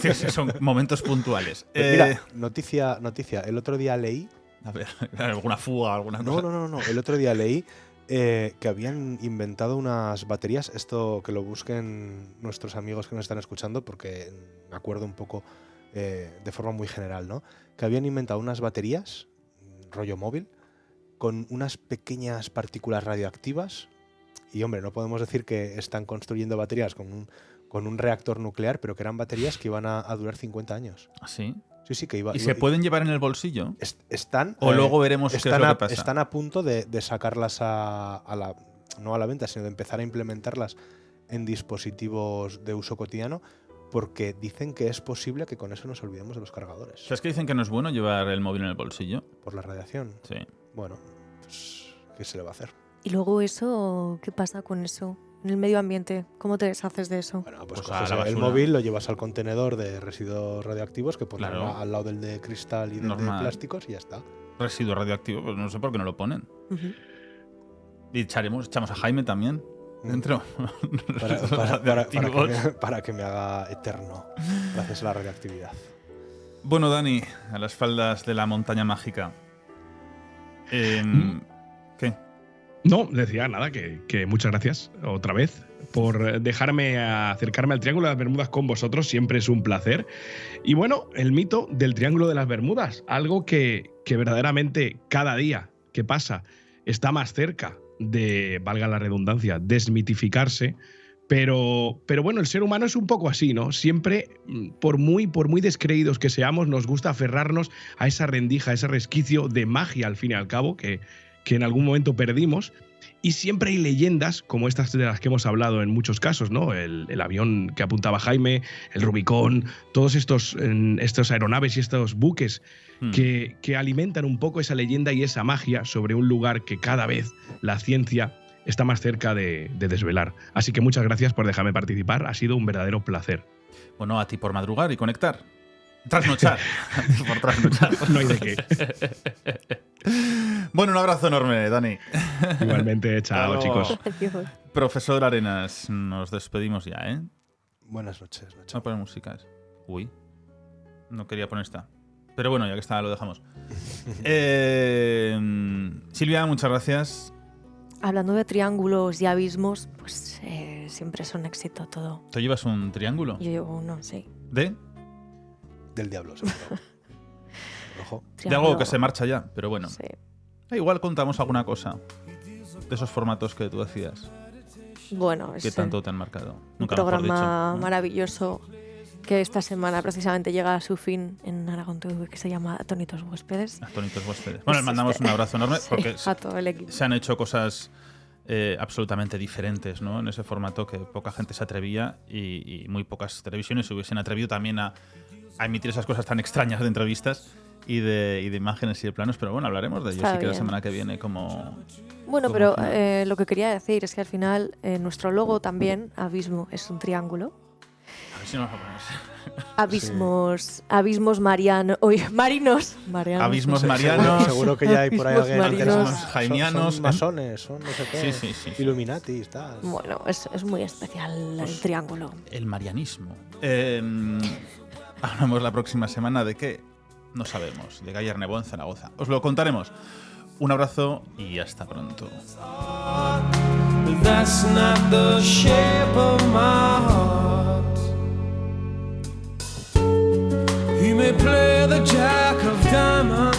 pero son momentos puntuales. Mira, noticia. El otro día leí A ver, alguna fuga, alguna cosa. No. El otro día leí que habían inventado unas baterías, esto que lo busquen nuestros amigos que nos están escuchando, porque me acuerdo un poco de forma muy general, ¿no? Que habían inventado unas baterías, rollo móvil, con unas pequeñas partículas radioactivas. Y hombre, no podemos decir que están construyendo baterías con un reactor nuclear, pero que eran baterías que iban a durar 50 años. ¿Ah, sí? Sí, que iba. ¿Y se pueden llevar en el bolsillo? Están. O luego veremos qué es lo que pasa. Están a punto de sacarlas no a la venta, sino de empezar a implementarlas en dispositivos de uso cotidiano, porque dicen que es posible que con eso nos olvidemos de los cargadores. ¿Sabes que dicen que no es bueno llevar el móvil en el bolsillo? Por la radiación. Sí. Bueno, pues, ¿qué se le va a hacer? Y luego eso, ¿qué pasa con eso? En el medio ambiente, ¿cómo te deshaces de eso? Bueno, pues Pues a coges la el basura. móvil, lo llevas al contenedor de residuos radioactivos, que pones Claro. al lado del de cristal y del de Normal. plásticos, y ya está. Residuo radioactivo, pues no sé por qué no lo ponen. Ujú. Y echamos a Jaime también dentro. Para que me haga eterno, gracias a la radioactividad. Bueno, Dani, a las faldas de la montaña mágica. ¿Qué? No, decía nada, que muchas gracias otra vez por dejarme acercarme al Triángulo de las Bermudas con vosotros. Siempre es un placer. Y bueno, el mito del Triángulo de las Bermudas, algo que verdaderamente cada día que pasa está más cerca de, valga la redundancia, desmitificarse. Pero bueno, el ser humano es un poco así, ¿no? Siempre, por muy descreídos que seamos, nos gusta aferrarnos a esa rendija, a ese resquicio de magia, al fin y al cabo, que en algún momento perdimos. Y siempre hay leyendas, como estas de las que hemos hablado en muchos casos, ¿no? El avión que apuntaba Jaime, el Rubicón, todos estos aeronaves y estos buques que alimentan un poco esa leyenda y esa magia sobre un lugar que cada vez la ciencia está más cerca de desvelar. Así que muchas gracias por dejarme participar. Ha sido un verdadero placer. Bueno, a ti por madrugar y conectar. Trasnochar. A ti por trasnochar. No hay de qué. Bueno, un abrazo enorme, Dani. Igualmente, chao, Hasta chicos. Adiós. Profesor Arenas, nos despedimos ya, ¿eh? Buenas noches, Nacho. Vamos a poner músicas. Uy, no quería poner esta. Pero bueno, ya que está, lo dejamos. Silvia, muchas gracias. Hablando de triángulos y abismos, pues siempre es un éxito todo. ¿Tú llevas un triángulo? Yo llevo uno, sí. ¿De? Del diablo, seguro. Ojo. De algo que se marcha ya, pero bueno. Sí. Igual contamos alguna cosa de esos formatos que tú hacías. Bueno, ¿Qué es tanto te han marcado? un Nunca mejor programa dicho. maravilloso que esta semana precisamente llega a su fin en Aragón TV, que se llama Atónitos Huéspedes. Atónitos huéspedes. Bueno, les mandamos un abrazo enorme Sí, porque a todo el equipo. se han hecho cosas absolutamente diferentes, ¿no? En ese formato que poca gente se atrevía y muy pocas televisiones se hubiesen atrevido también a emitir esas cosas tan extrañas de entrevistas y de imágenes y de planos. Pero bueno, hablaremos de ello Está sí que la bien. semana que viene como... Bueno, como pero final. lo que quería decir es que al final nuestro logo también, Abismo, es un triángulo. A ver si nos lo ponemos. Abismos marianos. Oye, marinos. Marianos. Abismos no sé. marianos. Seguro que ya hay por ahí Abismos alguien que marinos. son- Jaimianos, son masones, son no sé qué. Sí. Illuminatis, tal. Bueno, es muy especial el triángulo. El marianismo. Hablamos la próxima semana de qué no sabemos. De Galler Nebo en Zaragoza. Os lo contaremos. Un abrazo y hasta pronto. That's not the shape of my heart. He may play the jack of diamonds.